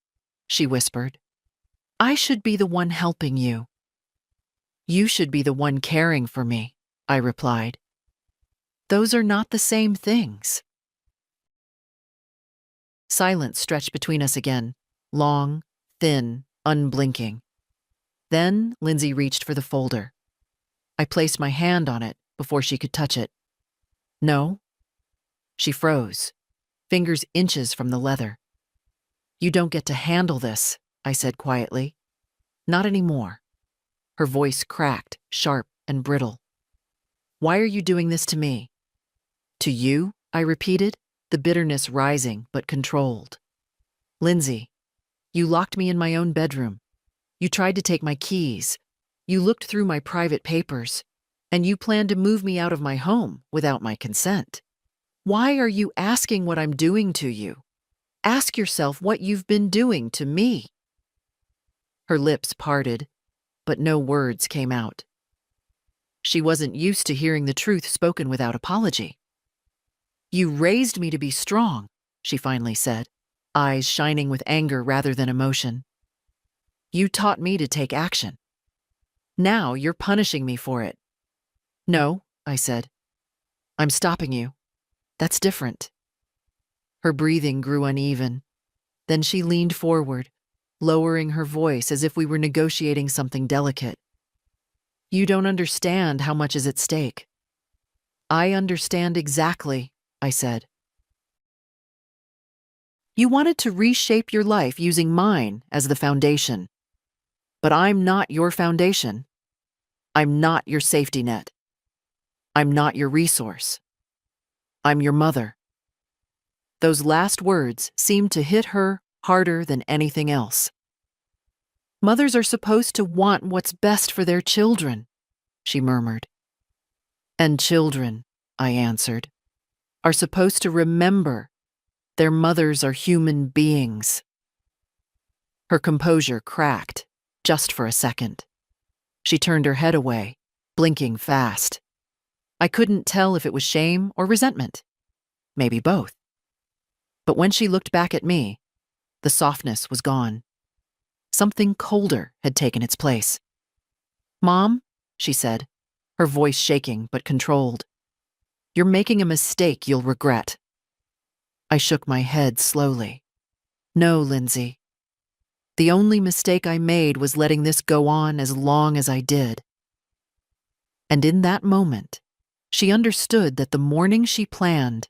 she whispered. I should be the one helping you. You should be the one caring for me, I replied. Those are not the same things. Silence stretched between us again, long, thin, unblinking. Then Lindsay reached for the folder. I placed my hand on it before she could touch it. No. She froze, fingers inches from the leather. You don't get to handle this, I said quietly. Not anymore. Her voice cracked, sharp and brittle. Why are you doing this to me? To you, I repeated, the bitterness rising but controlled. Lindsay, you locked me in my own bedroom. You tried to take my keys. You looked through my private papers. And you planned to move me out of my home without my consent. Why are you asking what I'm doing to you? Ask yourself what you've been doing to me. Her lips parted, but no words came out. She wasn't used to hearing the truth spoken without apology. You raised me to be strong, she finally said, eyes shining with anger rather than emotion. You taught me to take action. Now you're punishing me for it. No, I said. I'm stopping you. That's different. Her breathing grew uneven. Then she leaned forward, lowering her voice as if we were negotiating something delicate. You don't understand how much is at stake. I understand exactly, I said. You wanted to reshape your life using mine as the foundation. But I'm not your foundation. I'm not your safety net. I'm not your resource. I'm your mother. Those last words seemed to hit her harder than anything else. Mothers are supposed to want what's best for their children, she murmured. And children, I answered, are supposed to remember their mothers are human beings. Her composure cracked, just for a second. She turned her head away, blinking fast. I couldn't tell if it was shame or resentment. Maybe both. But when she looked back at me, the softness was gone. Something colder had taken its place. Mom, she said, her voice shaking but controlled. You're making a mistake you'll regret. I shook my head slowly. No, Lindsay. The only mistake I made was letting this go on as long as I did. And in that moment, she understood that the morning she planned,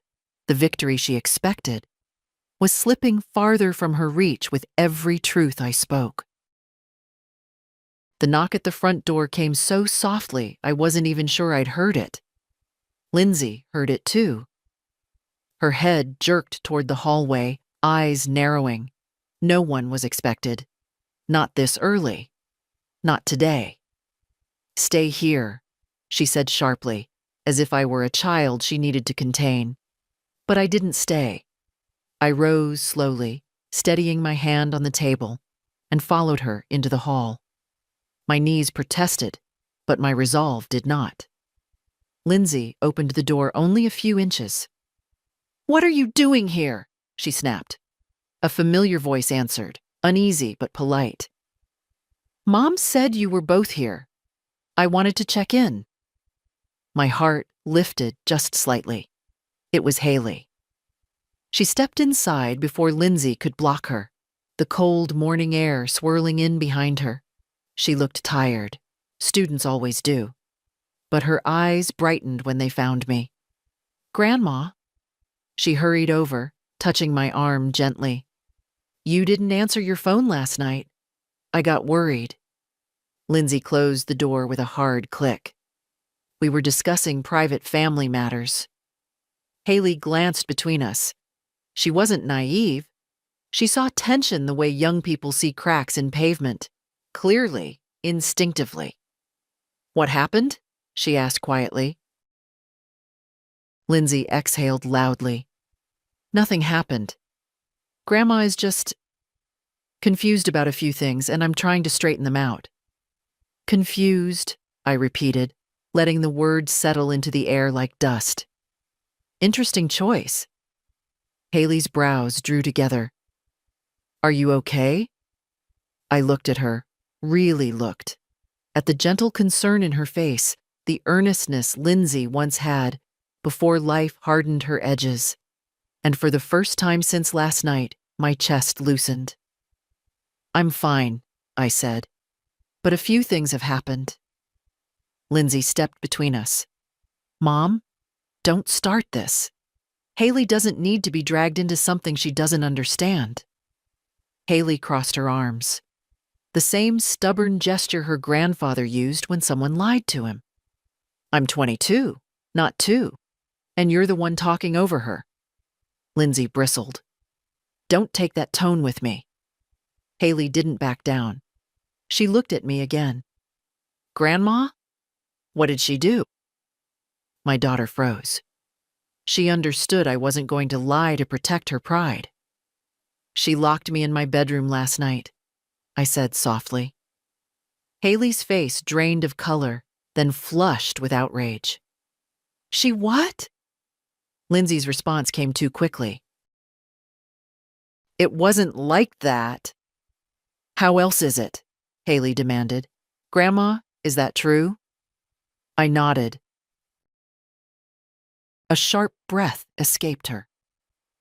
the victory she expected, was slipping farther from her reach with every truth I spoke. The knock at the front door came so softly I wasn't even sure I'd heard it. Lindsay heard it too. Her head jerked toward the hallway, eyes narrowing. No one was expected. Not this early. Not today. Stay here, she said sharply, as if I were a child she needed to contain. But I didn't stay. I rose slowly, steadying my hand on the table, and followed her into the hall. My knees protested, but my resolve did not. Lindsay opened the door only a few inches. "What are you doing here?" she snapped. A familiar voice answered, uneasy but polite. "Mom said you were both here. I wanted to check in." My heart lifted just slightly. It was Haley. She stepped inside before Lindsay could block her, the cold morning air swirling in behind her. She looked tired. Students always do. But her eyes brightened when they found me. "Grandma." She hurried over, touching my arm gently. "You didn't answer your phone last night. I got worried." Lindsay closed the door with a hard click. We were discussing private family matters. Haley glanced between us. She wasn't naive. She saw tension the way young people see cracks in pavement, clearly, instinctively. "What happened?" she asked quietly. Lindsay exhaled loudly. "Nothing happened. Grandma is just confused about a few things, and I'm trying to straighten them out." "Confused," I repeated, letting the words settle into the air like dust. "Interesting choice." Haley's brows drew together. "Are you okay?" I looked at her, really looked. At the gentle concern in her face, the earnestness Lindsay once had before life hardened her edges. And for the first time since last night, my chest loosened. "I'm fine," I said, "but a few things have happened." Lindsay stepped between us. "Mom, don't start this. Haley doesn't need to be dragged into something she doesn't understand." Haley crossed her arms. The same stubborn gesture her grandfather used when someone lied to him. "I'm 22, not 2, and you're the one talking over her." Lindsay bristled. "Don't take that tone with me." Haley didn't back down. She looked at me again. "Grandma? What did she do?" My daughter froze. She understood I wasn't going to lie to protect her pride. "She locked me in my bedroom last night," I said softly. Haley's face drained of color, then flushed with outrage. "She what?" Lindsay's response came too quickly. "It wasn't like that." "How else is it?" Haley demanded. "Grandma, is that true?" I nodded. A sharp breath escaped her.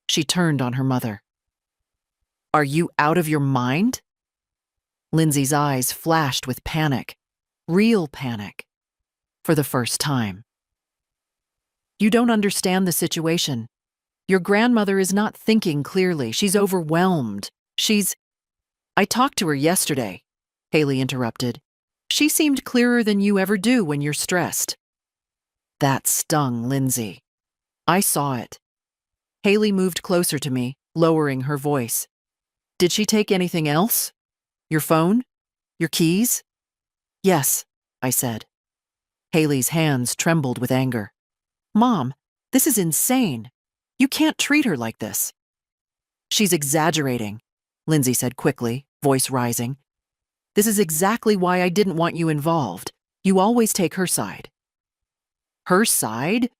She turned on her mother. "Are you out of your mind?" Lindsay's eyes flashed with panic, real panic, for the first time. "You don't understand the situation. Your grandmother is not thinking clearly. She's overwhelmed. I talked to her yesterday," Haley interrupted. "She seemed clearer than you ever do when you're stressed." That stung Lindsay. I saw it. Haley moved closer to me, lowering her voice. "Did she take anything else? Your phone? Your keys?" "Yes," I said. Haley's hands trembled with anger. "Mom, this is insane. You can't treat her like this." "She's exaggerating," Lindsay said quickly, voice rising. "This is exactly why I didn't want you involved. You always take her side." "Her side?"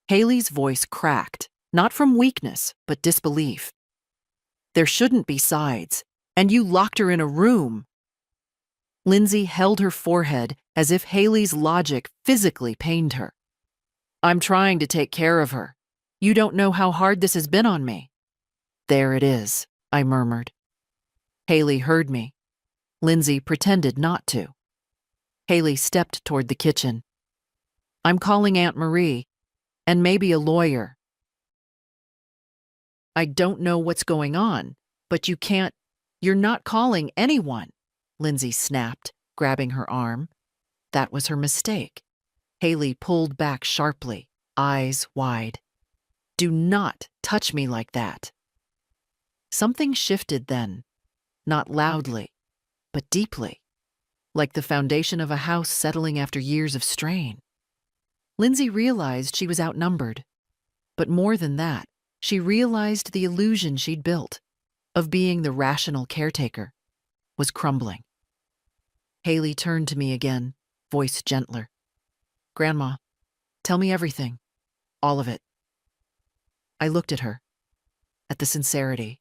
Haley's voice cracked, not from weakness, but disbelief. "There shouldn't be sides, and you locked her in a room." Lindsay held her forehead as if Haley's logic physically pained her. "I'm trying to take care of her. You don't know how hard this has been on me." "There it is," I murmured. Haley heard me. Lindsay pretended not to. Haley stepped toward the kitchen. "I'm calling Aunt Marie, and maybe a lawyer." "I don't know what's going on, but you're not calling anyone," Lindsay snapped, grabbing her arm. That was her mistake. Haley pulled back sharply, eyes wide. "Do not touch me like that." Something shifted then, not loudly, but deeply, like the foundation of a house settling after years of strain. Lindsay realized she was outnumbered. But more than that, she realized the illusion she'd built of being the rational caretaker was crumbling. Haley turned to me again, voice gentler. "Grandma, Tell me everything. All of it. I looked at her, at the sincerity,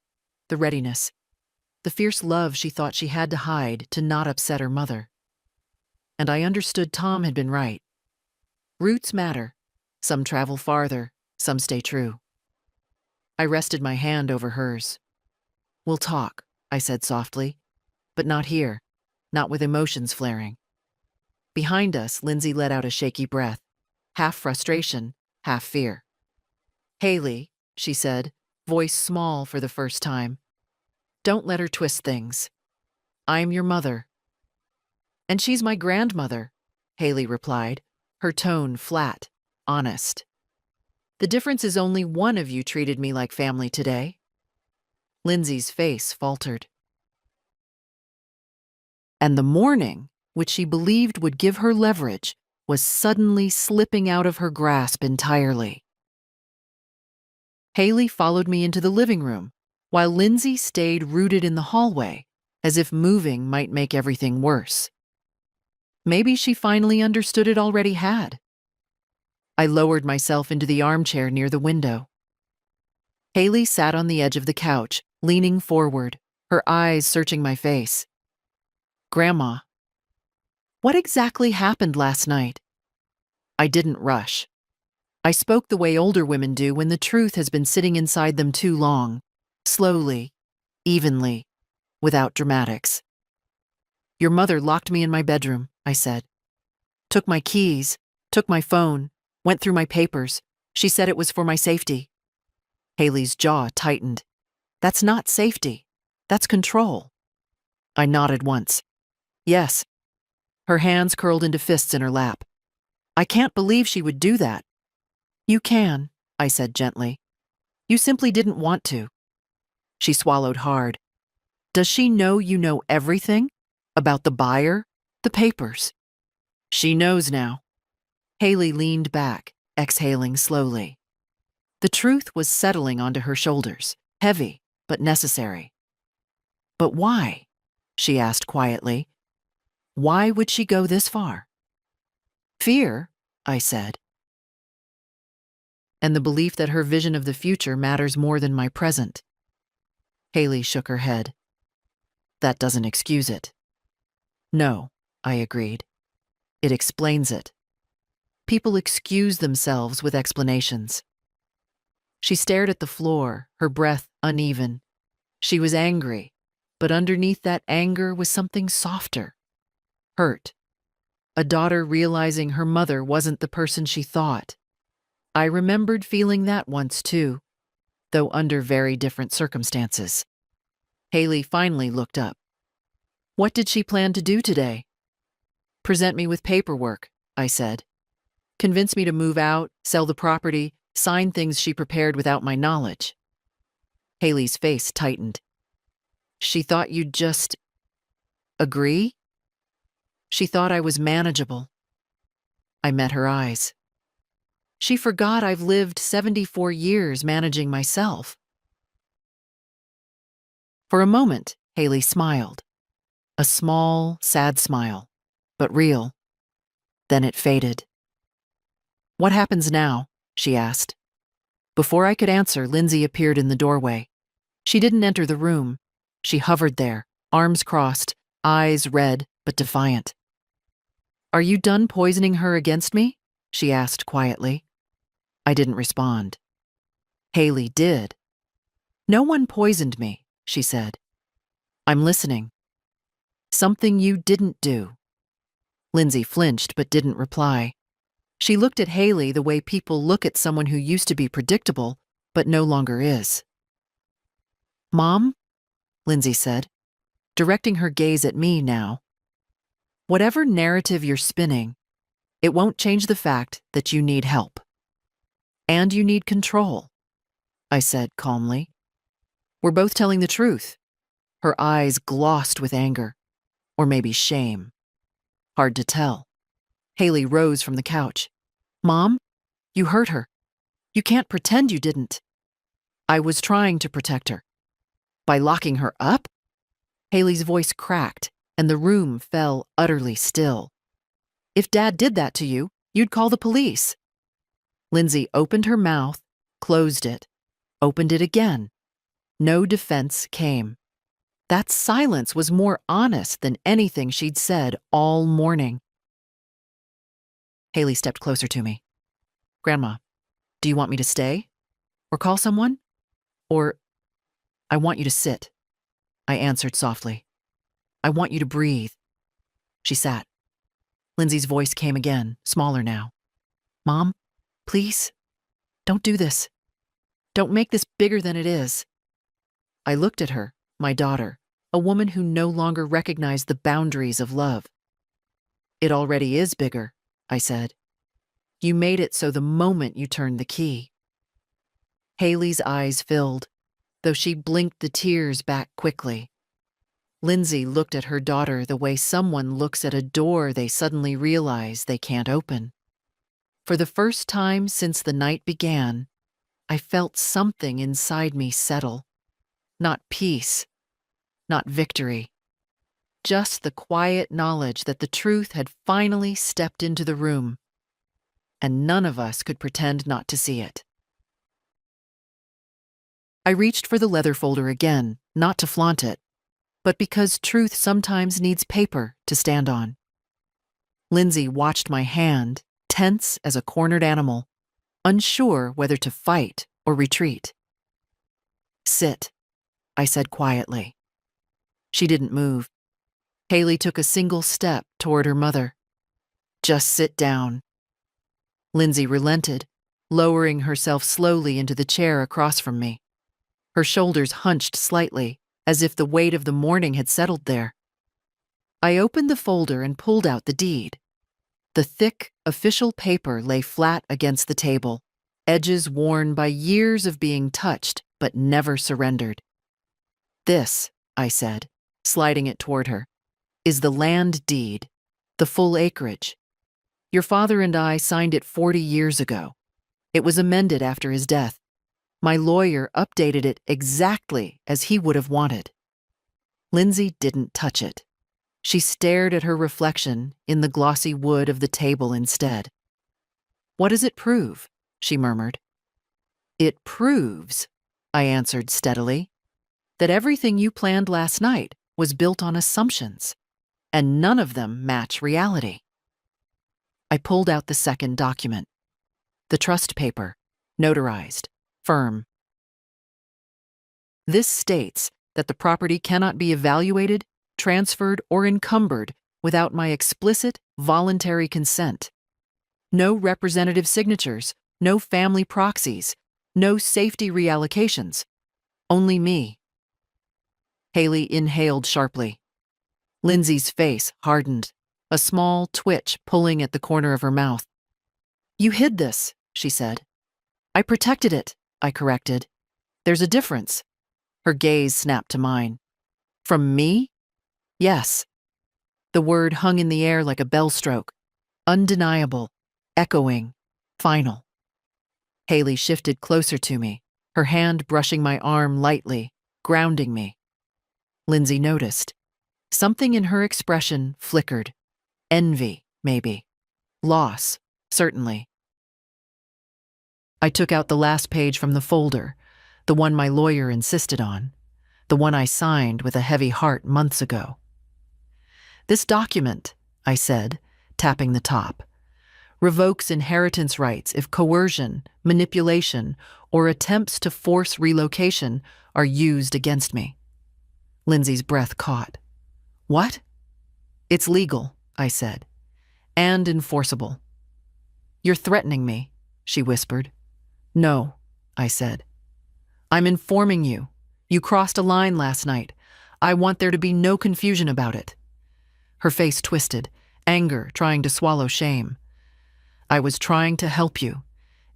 the readiness, the fierce love she thought she had to hide to not upset her mother. And I understood Tom had been right. Roots matter. Some travel farther, some stay true. I rested my hand over hers. We'll talk, I said softly, but not here, not with emotions flaring. Behind us, Lindsay let out a shaky breath, half frustration, half fear. Haley, she said, voice small for the first time. Don't let her twist things. I'm your mother. And she's my grandmother, Haley replied, her tone flat, honest. The difference is only one of you treated me like family today. Lindsay's face faltered. And the morning, which she believed would give her leverage, was suddenly slipping out of her grasp entirely. Haley followed me into the living room, while Lindsay stayed rooted in the hallway, as if moving might make everything worse. Maybe she finally understood it already had. I lowered myself into the armchair near the window. Haley sat on the edge of the couch, leaning forward, her eyes searching my face. Grandma, what exactly happened last night? I didn't rush. I spoke the way older women do when the truth has been sitting inside them too long, slowly, evenly, without dramatics. Your mother locked me in my bedroom, I said. Took my keys, took my phone, went through my papers. She said it was for my safety. Haley's jaw tightened. That's not safety. That's control. I nodded once. Yes. Her hands curled into fists in her lap. I can't believe she would do that. You can, I said gently. You simply didn't want to. She swallowed hard. Does she know you know everything? About the buyer? The papers? She knows now. Haley leaned back, exhaling slowly. The truth was settling onto her shoulders, heavy but necessary. But why? She asked quietly. Why would she go this far? Fear, I said. And the belief that her vision of the future matters more than my present. Haley shook her head. That doesn't excuse it. No, I agreed. It explains it. People excuse themselves with explanations. She stared at the floor, her breath uneven. She was angry, but underneath that anger was something softer. Hurt. A daughter realizing her mother wasn't the person she thought. I remembered feeling that once too, though under very different circumstances. Haley finally looked up. What did she plan to do today? Present me with paperwork, I said. Convince me to move out, sell the property, sign things she prepared without my knowledge. Haley's face tightened. She thought you'd just agree? She thought I was manageable. I met her eyes. She forgot I've lived 74 years managing myself. For a moment, Haley smiled. A small, sad smile, but real. Then it faded. What happens now? She asked. Before I could answer, Lindsay appeared in the doorway. She didn't enter the room. She hovered there, arms crossed, eyes red but defiant. Are you done poisoning her against me? She asked quietly. I didn't respond. Haley did. No one poisoned me, she said. I'm listening. Something you didn't do. Lindsay flinched but didn't reply. She looked at Haley the way people look at someone who used to be predictable but no longer is. Mom? Lindsay said, directing her gaze at me now. Whatever narrative you're spinning, it won't change the fact that you need help. And you need control, I said calmly. We're both telling the truth. Her eyes glossed with anger, or maybe shame. Hard to tell. Haley rose from the couch. Mom, you hurt her. You can't pretend you didn't. I was trying to protect her. By locking her up? Haley's voice cracked, and the room fell utterly still. If Dad did that to you, you'd call the police. Lindsay opened her mouth, closed it, opened it again. No defense came. That silence was more honest than anything she'd said all morning. Haley stepped closer to me. "Grandma, do you want me to stay? Or call someone? Or I want you to sit," I answered softly. "I want you to breathe." She sat. Lindsay's voice came again, smaller now. "Mom, please, don't do this. Don't make this bigger than it is." I looked at her, my daughter, a woman who no longer recognized the boundaries of love. "It already is bigger," I said. "You made it so the moment you turned the key." Haley's eyes filled, though she blinked the tears back quickly. Lindsay looked at her daughter the way someone looks at a door they suddenly realize they can't open. For the first time since the night began, I felt something inside me settle. Not peace, not victory. Just the quiet knowledge that the truth had finally stepped into the room, and none of us could pretend not to see it. I reached for the leather folder again, not to flaunt it, but because truth sometimes needs paper to stand on. Lindsay watched my hand, tense as a cornered animal, unsure whether to fight or retreat. "Sit," I said quietly. She didn't move. Haley took a single step toward her mother. "Just sit down." Lindsay relented, lowering herself slowly into the chair across from me. Her shoulders hunched slightly, as if the weight of the morning had settled there. I opened the folder and pulled out the deed. The thick, official paper lay flat against the table, edges worn by years of being touched but never surrendered. "This," I said, sliding it toward her, "is the land deed, the full acreage. Your father and I signed it 40 years ago. It was amended after his death. My lawyer updated it exactly as he would have wanted." Lindsay didn't touch it. She stared at her reflection in the glossy wood of the table instead. "What does it prove?" she murmured. "It proves," I answered steadily, "that everything you planned last night was built on assumptions, and none of them match reality." I pulled out the second document. The trust paper, notarized, firm. "This states that the property cannot be evaluated, transferred, or encumbered without my explicit, voluntary consent. No representative signatures, no family proxies, no safety reallocations. Only me." Haley inhaled sharply. Lindsay's face hardened, a small twitch pulling at the corner of her mouth. "You hid this," she said. "I protected it," I corrected. "There's a difference." Her gaze snapped to mine. "From me?" "Yes." The word hung in the air like a bell stroke. Undeniable, echoing, final. Haley shifted closer to me, her hand brushing my arm lightly, grounding me. Lindsay noticed. Something in her expression flickered. Envy, maybe. Loss, certainly. I took out the last page from the folder, the one my lawyer insisted on, the one I signed with a heavy heart months ago. "This document," I said, tapping the top, "revokes inheritance rights if coercion, manipulation, or attempts to force relocation are used against me." Lindsay's breath caught. "What?" "It's legal," I said, "and enforceable." "You're threatening me," she whispered. "No," I said. "I'm informing you. You crossed a line last night. I want there to be no confusion about it." Her face twisted, anger trying to swallow shame. "I was trying to help you.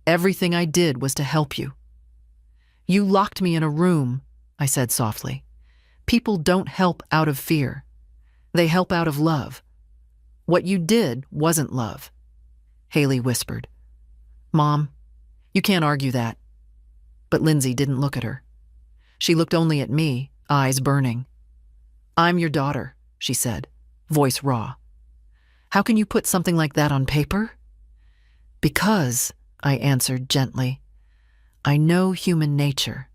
Everything I did was to help you." "You locked me in a room," I said softly. "People don't help out of fear. They help out of love. What you did wasn't love." Haley whispered. "Mom, you can't argue that." But Lindsay didn't look at her. She looked only at me, eyes burning. "I'm your daughter," she said, voice raw. "How can you put something like that on paper?" "Because," I answered gently. I know human nature,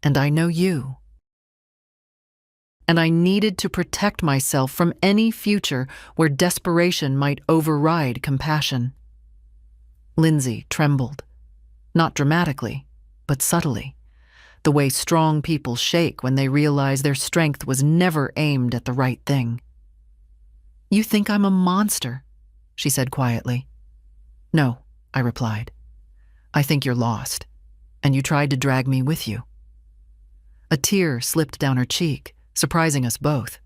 and I know you. And I needed to protect myself from any future where desperation might override compassion. Lindsay trembled, not dramatically, but subtly, the way strong people shake when they realize their strength was never aimed at the right thing. You think I'm a monster, she said quietly. No, I replied. I think you're lost, and you tried to drag me with you. A tear slipped down her cheek, surprising us both.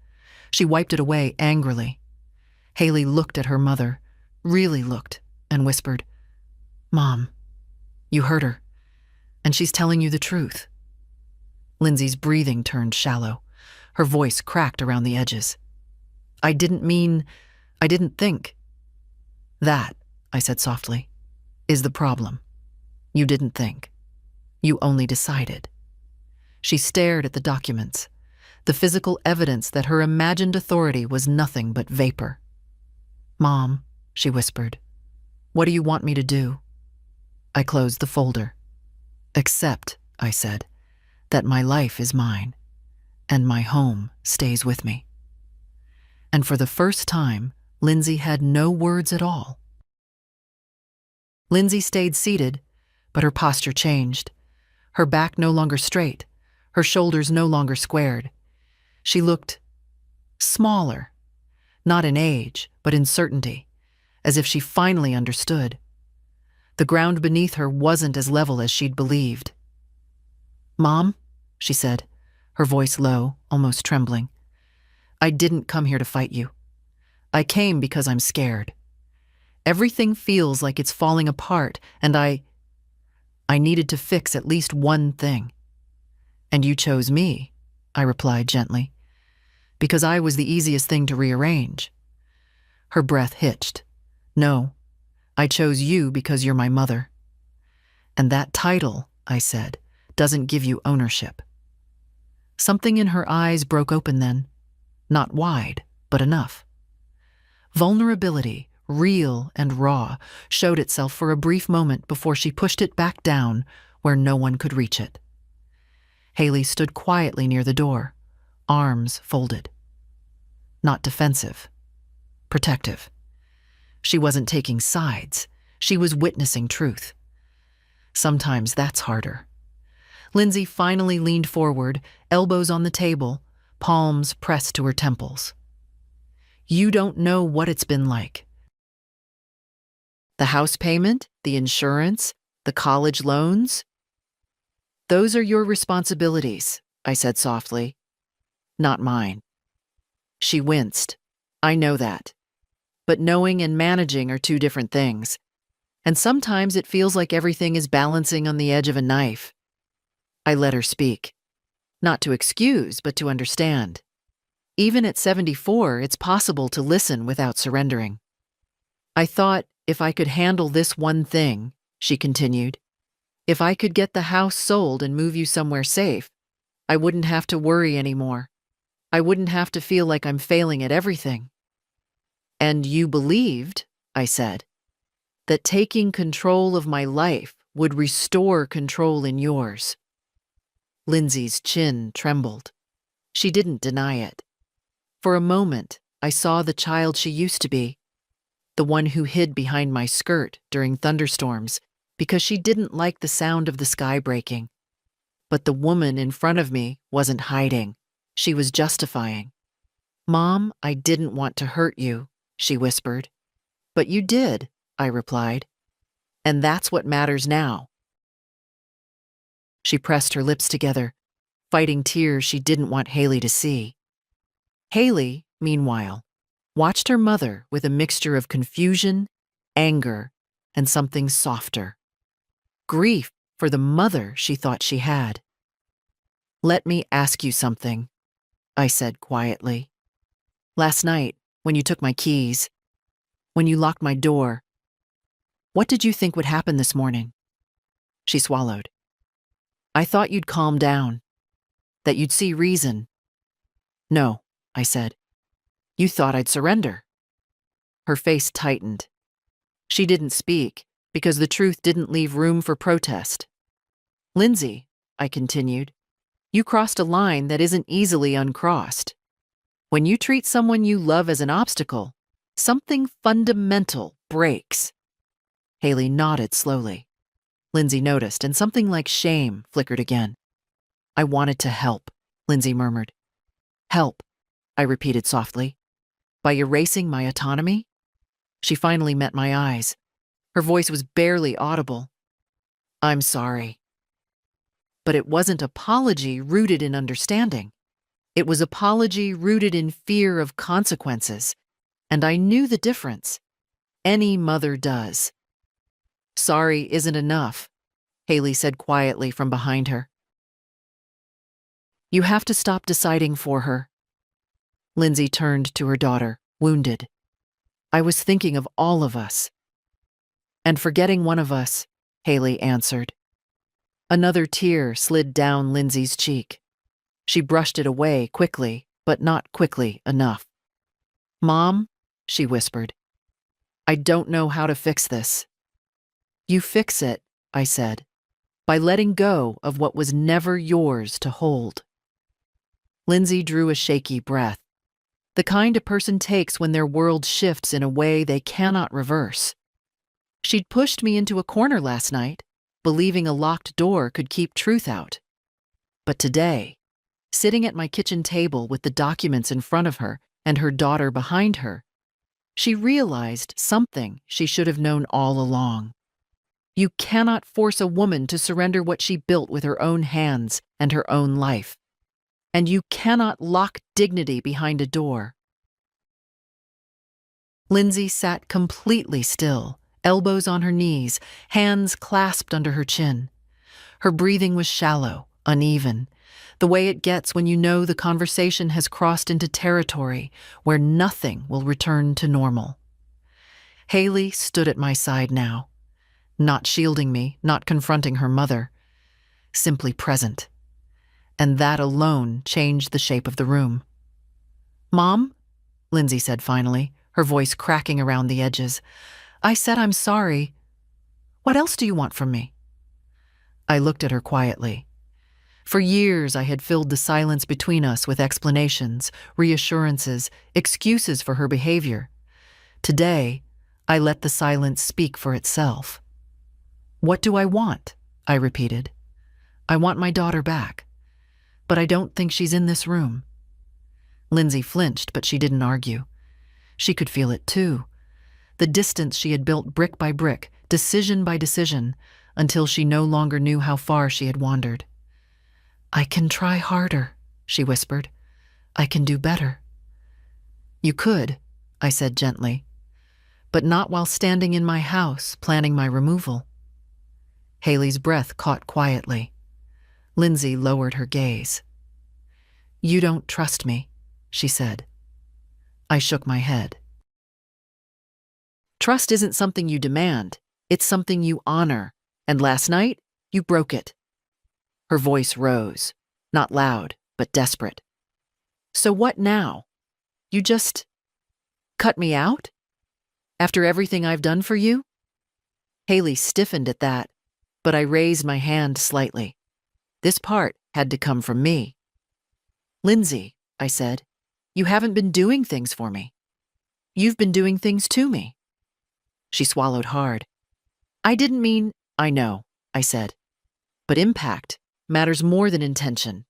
She wiped it away angrily. Haley looked at her mother, really looked, and whispered, Mom, you hurt her, and she's telling you the truth. Lindsay's breathing turned shallow. Her voice cracked around the edges. I didn't think. That, I said softly, is the problem. You didn't think. You only decided. She stared at the documents, the physical evidence that her imagined authority was nothing but vapor. Mom, she whispered, what do you want me to do? I closed the folder. Accept, I said, that my life is mine, and my home stays with me. And for the first time, Lindsay had no words at all. Lindsay stayed seated, but her posture changed. Her back no longer straight, her shoulders no longer squared. She looked smaller, not in age, but in certainty, as if she finally understood. The ground beneath her wasn't as level as she'd believed. Mom, she said, her voice low, almost trembling. I didn't come here to fight you. I came because I'm scared. Everything feels like it's falling apart, and I needed to fix at least one thing. And you chose me, I replied gently, because I was the easiest thing to rearrange. Her breath hitched. No, I chose you because you're my mother. And that title, I said, doesn't give you ownership. Something in her eyes broke open then, not wide, but enough. Vulnerability, real and raw, showed itself for a brief moment before she pushed it back down where no one could reach it. Haley stood quietly near the door, arms folded. Not defensive, protective. She wasn't taking sides. She was witnessing truth. Sometimes that's harder. Lindsay finally leaned forward, elbows on the table, palms pressed to her temples. You don't know what it's been like. The house payment, the insurance, the college loans. Those are your responsibilities, I said softly. Not mine. She winced. I know that. But knowing and managing are two different things. And sometimes it feels like everything is balancing on the edge of a knife. I let her speak. Not to excuse, but to understand. Even at 74, it's possible to listen without surrendering. I thought if I could handle this one thing, she continued, if I could get the house sold and move you somewhere safe, I wouldn't have to worry anymore. I wouldn't have to feel like I'm failing at everything. And you believed, I said, that taking control of my life would restore control in yours. Lindsay's chin trembled. She didn't deny it. For a moment, I saw the child she used to be, the one who hid behind my skirt during thunderstorms because she didn't like the sound of the sky breaking. But the woman in front of me wasn't hiding. She was justifying. Mom, I didn't want to hurt you, she whispered. But you did, I replied. And that's what matters now. She pressed her lips together, fighting tears she didn't want Haley to see. Haley, meanwhile, watched her mother with a mixture of confusion, anger, and something softer. Grief for the mother she thought she had. Let me ask you something, I said quietly. Last night, when you took my keys, when you locked my door, what did you think would happen this morning? She swallowed. I thought you'd calm down, that you'd see reason. No, I said. You thought I'd surrender. Her face tightened. She didn't speak, because the truth didn't leave room for protest. Lindsay, I continued, you crossed a line that isn't easily uncrossed. When you treat someone you love as an obstacle, something fundamental breaks. Haley nodded slowly. Lindsay noticed, and something like shame flickered again. I wanted to help, Lindsay murmured. Help, I repeated softly. By erasing my autonomy? She finally met my eyes. Her voice was barely audible. I'm sorry. But it wasn't apology rooted in understanding. It was apology rooted in fear of consequences. And I knew the difference. Any mother does. Sorry isn't enough, Haley said quietly from behind her. You have to stop deciding for her. Lindsay turned to her daughter, wounded. I was thinking of all of us. And forgetting one of us, Haley answered. Another tear slid down Lindsay's cheek. She brushed it away quickly, but not quickly enough. Mom, she whispered, I don't know how to fix this. You fix it, I said, by letting go of what was never yours to hold. Lindsay drew a shaky breath, the kind a person takes when their world shifts in a way they cannot reverse. She'd pushed me into a corner last night, believing a locked door could keep truth out. But today, sitting at my kitchen table with the documents in front of her and her daughter behind her, she realized something she should have known all along. You cannot force a woman to surrender what she built with her own hands and her own life. And you cannot lock dignity behind a door. Lindsay sat completely still, elbows on her knees, hands clasped under her chin. Her breathing was shallow, uneven, the way it gets when you know the conversation has crossed into territory where nothing will return to normal. Haley stood at my side now, not shielding me, not confronting her mother, simply present. And that alone changed the shape of the room. Mom, Lindsay said finally, her voice cracking around the edges. I said I'm sorry. What else do you want from me? I looked at her quietly. For years I had filled the silence between us with explanations, reassurances, excuses for her behavior. Today, I let the silence speak for itself. What do I want? I repeated. I want my daughter back. But I don't think she's in this room. Lindsay flinched, but she didn't argue. She could feel it too. The distance she had built brick by brick, decision by decision, until she no longer knew how far she had wandered. I can try harder, she whispered. I can do better. You could, I said gently, but not while standing in my house planning my removal. Haley's breath caught quietly. Lindsay lowered her gaze. You don't trust me, she said. I shook my head. Trust isn't something you demand, it's something you honor, and last night, you broke it. Her voice rose, not loud, but desperate. So what now? You just cut me out? After everything I've done for you? Haley stiffened at that, but I raised my hand slightly. This part had to come from me. Lindsay, I said, you haven't been doing things for me. You've been doing things to me. She swallowed hard. I didn't mean, I know, I said. But impact matters more than intention.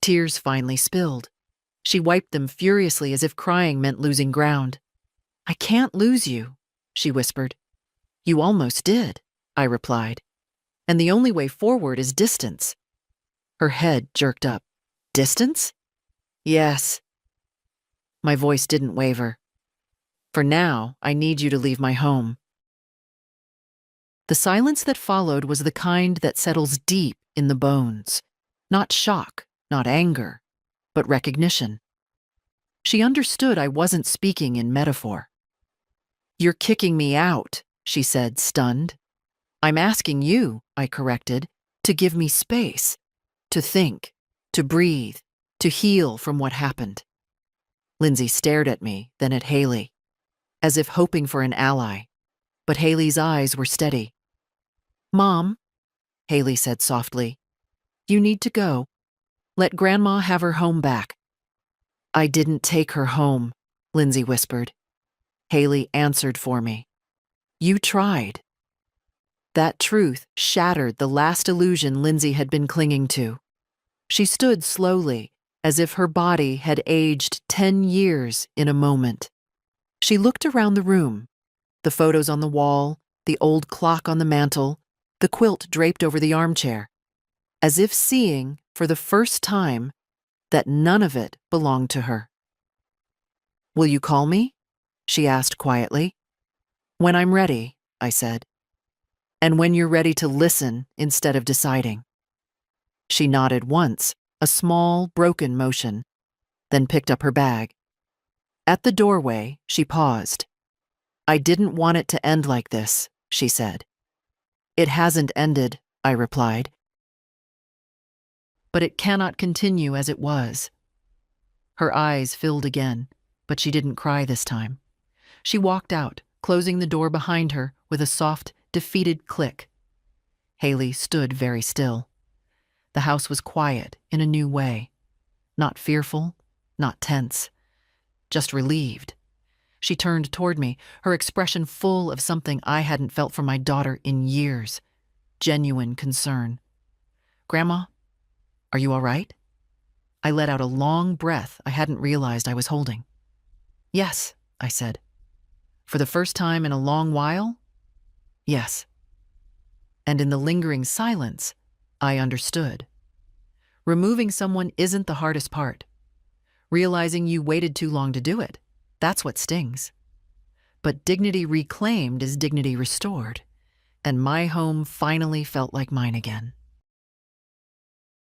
Tears finally spilled. She wiped them furiously as if crying meant losing ground. I can't lose you, she whispered. You almost did, I replied. And the only way forward is distance. Her head jerked up. Distance? Yes. My voice didn't waver. For now, I need you to leave my home. The silence that followed was the kind that settles deep in the bones. Not shock, not anger, but recognition. She understood I wasn't speaking in metaphor. You're kicking me out, she said, stunned. I'm asking you, I corrected, to give me space, to think, to breathe, to heal from what happened. Lindsay stared at me, then at Haley, as if hoping for an ally. but Haley's eyes were steady. "Mom," Haley said softly, "you need to go. Let Grandma have her home back." "I didn't take her home," Lindsay whispered. Haley answered for me. "You tried." That truth shattered the last illusion Lindsay had been clinging to. She stood slowly, as if her body had aged 10 years in a moment. She looked around the room, the photos on the wall, the old clock on the mantel, the quilt draped over the armchair, as if seeing, for the first time, that none of it belonged to her. "Will you call me?" she asked quietly. "When I'm ready," I said. "And when you're ready to listen instead of deciding." She nodded once, a small, broken motion, then picked up her bag. At the doorway, she paused. "I didn't want it to end like this," she said. "It hasn't ended," I replied. "But it cannot continue as it was." Her eyes filled again, but she didn't cry this time. She walked out, closing the door behind her with a soft, defeated click. Haley stood very still. The house was quiet in a new way. Not fearful, not tense, just relieved. She turned toward me, her expression full of something I hadn't felt from my daughter in years. Genuine concern. "Grandma, are you all right?" I let out a long breath I hadn't realized I was holding. "Yes," I said. "For the first time in a long while? Yes." And in the lingering silence, I understood. Removing someone isn't the hardest part. Realizing you waited too long to do it, that's what stings. But dignity reclaimed is dignity restored, and my home finally felt like mine again.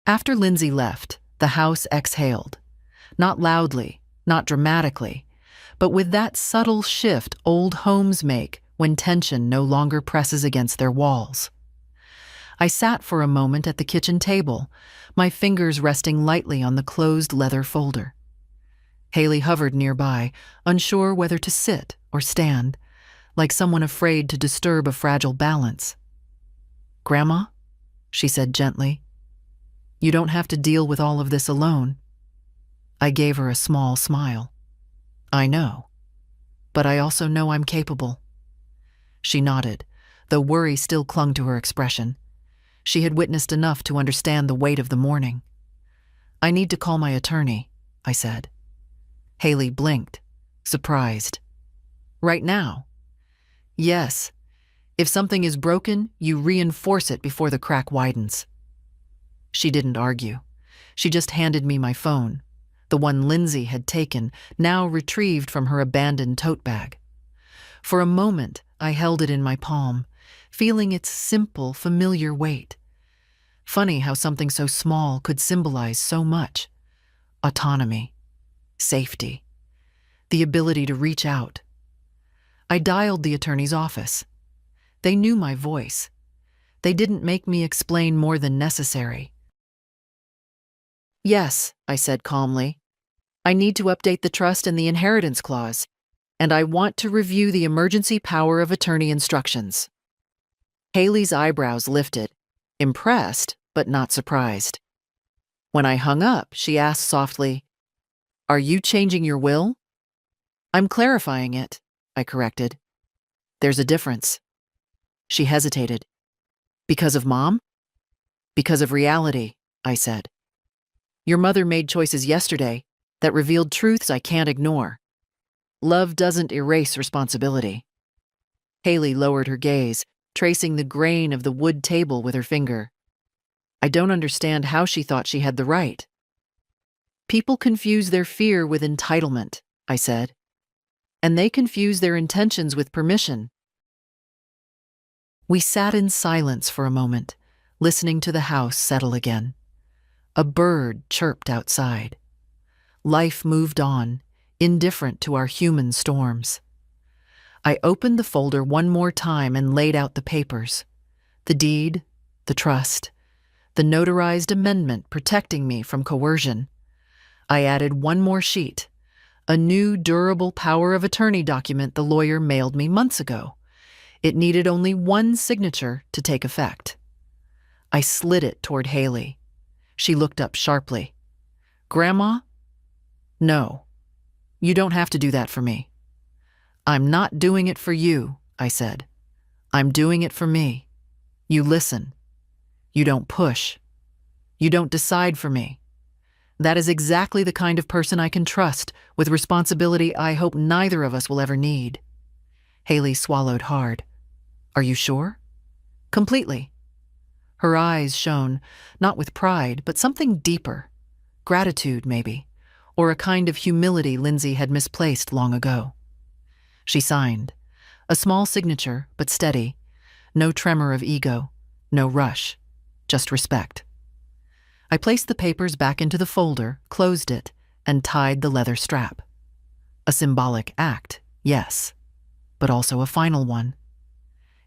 After Lindsay left, the house exhaled. Not loudly, not dramatically, but with that subtle shift old homes make when tension no longer presses against their walls. I sat for a moment at the kitchen table, my fingers resting lightly on the closed leather folder. Haley hovered nearby, unsure whether to sit or stand, like someone afraid to disturb a fragile balance. "Grandma," she said gently, "you don't have to deal with all of this alone." I gave her a small smile. "I know, but I also know I'm capable." She nodded, though worry still clung to her expression. She had witnessed enough to understand the weight of the morning. "I need to call my attorney," I said. Haley blinked, surprised. "Right now?" "Yes. If something is broken, you reinforce it before the crack widens." She didn't argue. She just handed me my phone, the one Lindsay had taken, now retrieved from her abandoned tote bag. For a moment, I held it in my palm, feeling its simple, familiar weight. Funny how something so small could symbolize so much. Autonomy, safety, the ability to reach out. I dialed the attorney's office. They knew my voice. They didn't make me explain more than necessary. "Yes," I said calmly. "I need to update the trust and the inheritance clause, and I want to review the emergency power of attorney instructions." Haley's eyebrows lifted, impressed but not surprised. When I hung up, she asked softly, "Are you changing your will?" "I'm clarifying it," I corrected. "There's a difference." She hesitated. "Because of Mom?" "Because of reality," I said. "Your mother made choices yesterday that revealed truths I can't ignore. Love doesn't erase responsibility." Haley lowered her gaze, tracing the grain of the wood table with her finger. I don't understand how she thought she had the right. "People confuse their fear with entitlement," I said. "And they confuse their intentions with permission." We sat in silence for a moment, listening to the house settle again. A bird chirped outside. Life moved on, indifferent to our human storms. I opened the folder one more time and laid out the papers. The deed, the trust, the notarized amendment protecting me from coercion. I added one more sheet, a new durable power of attorney document the lawyer mailed me months ago. It needed only one signature to take effect. I slid it toward Haley. She looked up sharply. "Grandma? No. You don't have to do that for me." "I'm not doing it for you," I said. "I'm doing it for me. You listen. You don't push. You don't decide for me. That is exactly the kind of person I can trust, with responsibility I hope neither of us will ever need." Haley swallowed hard. "Are you sure?" "Completely." Her eyes shone, not with pride, but something deeper. Gratitude, maybe, or a kind of humility Lindsay had misplaced long ago. She signed. A small signature, but steady. No tremor of ego. No rush. Just respect. I placed the papers back into the folder, closed it, and tied the leather strap. A symbolic act, yes, but also a final one.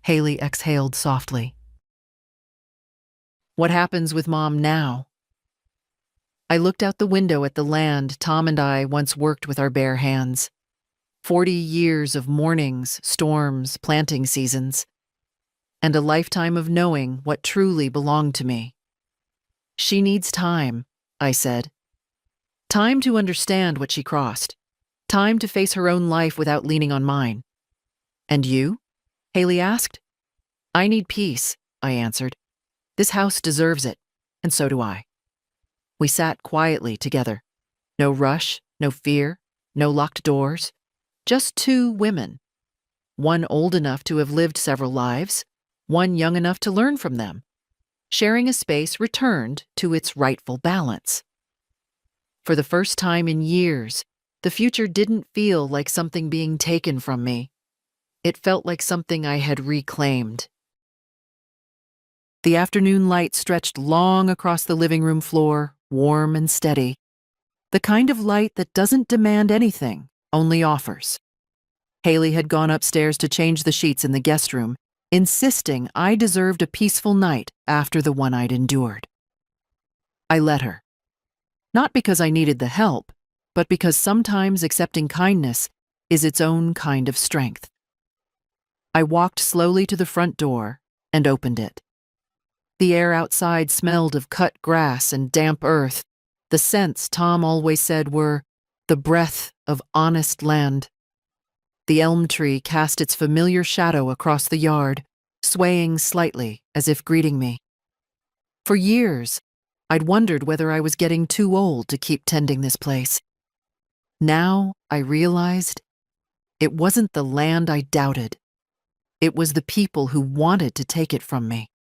Haley exhaled softly. "What happens with Mom now?" I looked out the window at the land Tom and I once worked with our bare hands. 40 years of mornings, storms, planting seasons, and a lifetime of knowing what truly belonged to me. "She needs time," I said. "Time to understand what she crossed. Time to face her own life without leaning on mine." "And you?" Haley asked. "I need peace," I answered. "This house deserves it, and so do I." We sat quietly together. No rush, no fear, no locked doors. Just two women. One old enough to have lived several lives, one young enough to learn from them. Sharing a space returned to its rightful balance. For the first time in years, the future didn't feel like something being taken from me. It felt like something I had reclaimed. The afternoon light stretched long across the living room floor, warm and steady. The kind of light that doesn't demand anything, only offers. Haley had gone upstairs to change the sheets in the guest room, insisting I deserved a peaceful night after the one I'd endured. I let her. Not because I needed the help, but because sometimes accepting kindness is its own kind of strength. I walked slowly to the front door and opened it. The air outside smelled of cut grass and damp earth, the scents Tom always said were the breath of honest land. The elm tree cast its familiar shadow across the yard, swaying slightly as if greeting me. For years, I'd wondered whether I was getting too old to keep tending this place. Now I realized it wasn't the land I doubted. It was the people who wanted to take it from me.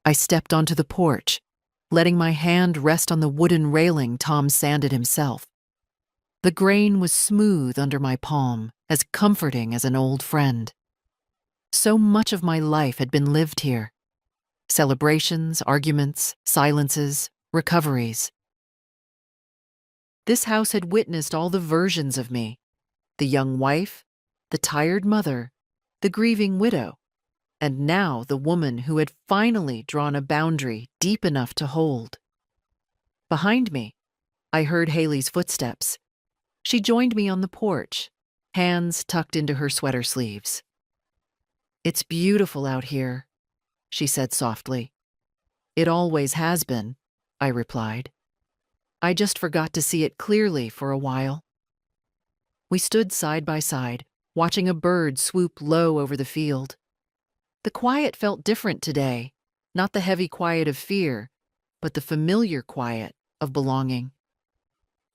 I stepped onto the porch, letting my hand rest on the wooden railing Tom sanded himself. The grain was smooth under my palm, as comforting as an old friend. So much of my life had been lived here. Celebrations, arguments, silences, recoveries. This house had witnessed all the versions of me: the young wife, the tired mother, the grieving widow, and now the woman who had finally drawn a boundary deep enough to hold. Behind me, I heard Haley's footsteps. She joined me on the porch, hands tucked into her sweater sleeves. "It's beautiful out here," she said softly. "It always has been," I replied. "I just forgot to see it clearly for a while." We stood side by side, watching a bird swoop low over the field. The quiet felt different today, not the heavy quiet of fear, but the familiar quiet of belonging.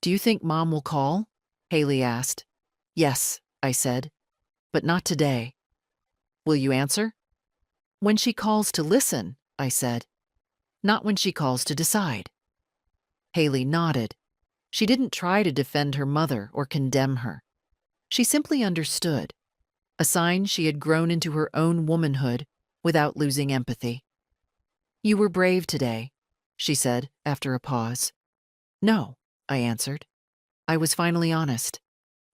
"Do you think Mom will call?" Haley asked. "Yes," I said, "but not today." "Will you answer?" "When she calls to listen," I said. "Not when she calls to decide." Haley nodded. She didn't try to defend her mother or condemn her. She simply understood, a sign she had grown into her own womanhood without losing empathy. "You were brave today," she said after a pause. "No," I answered. I was finally honest.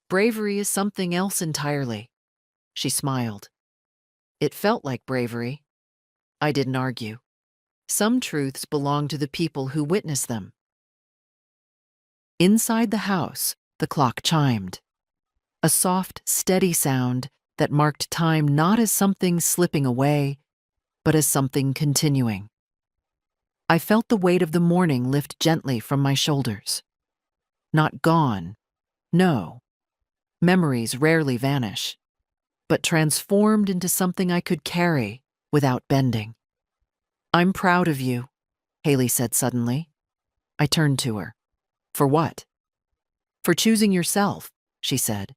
"Bravery is something else entirely." She smiled. It felt like bravery. I didn't argue. Some truths belong to the people who witness them. Inside the house, the clock chimed. A soft, steady sound that marked time not as something slipping away, but as something continuing. I felt the weight of the morning lift gently from my shoulders. Not gone, no. Memories rarely vanish, but transformed into something I could carry without bending. "I'm proud of you," Haley said suddenly. I turned to her. "For what?" "For choosing yourself," she said.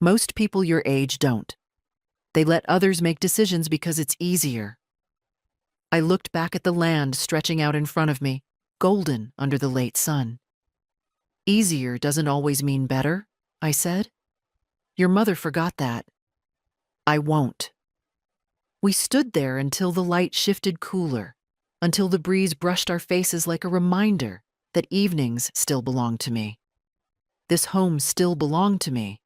"Most people your age don't. They let others make decisions because it's easier." I looked back at the land stretching out in front of me, golden under the late sun. "Easier doesn't always mean better," I said. "Your mother forgot that." "I won't." We stood there until the light shifted cooler, until the breeze brushed our faces like a reminder that evenings still belonged to me. This home still belonged to me.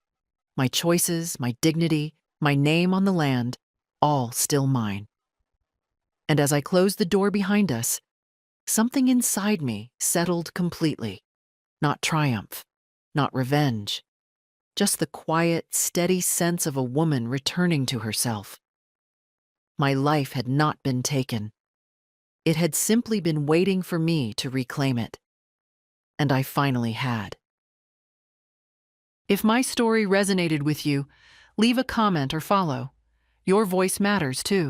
My choices, my dignity, my name on the land, all still mine. And as I closed the door behind us, something inside me settled completely. Not triumph, not revenge, just the quiet, steady sense of a woman returning to herself. My life had not been taken. It had simply been waiting for me to reclaim it. And I finally had. If my story resonated with you, leave a comment or follow. Your voice matters too.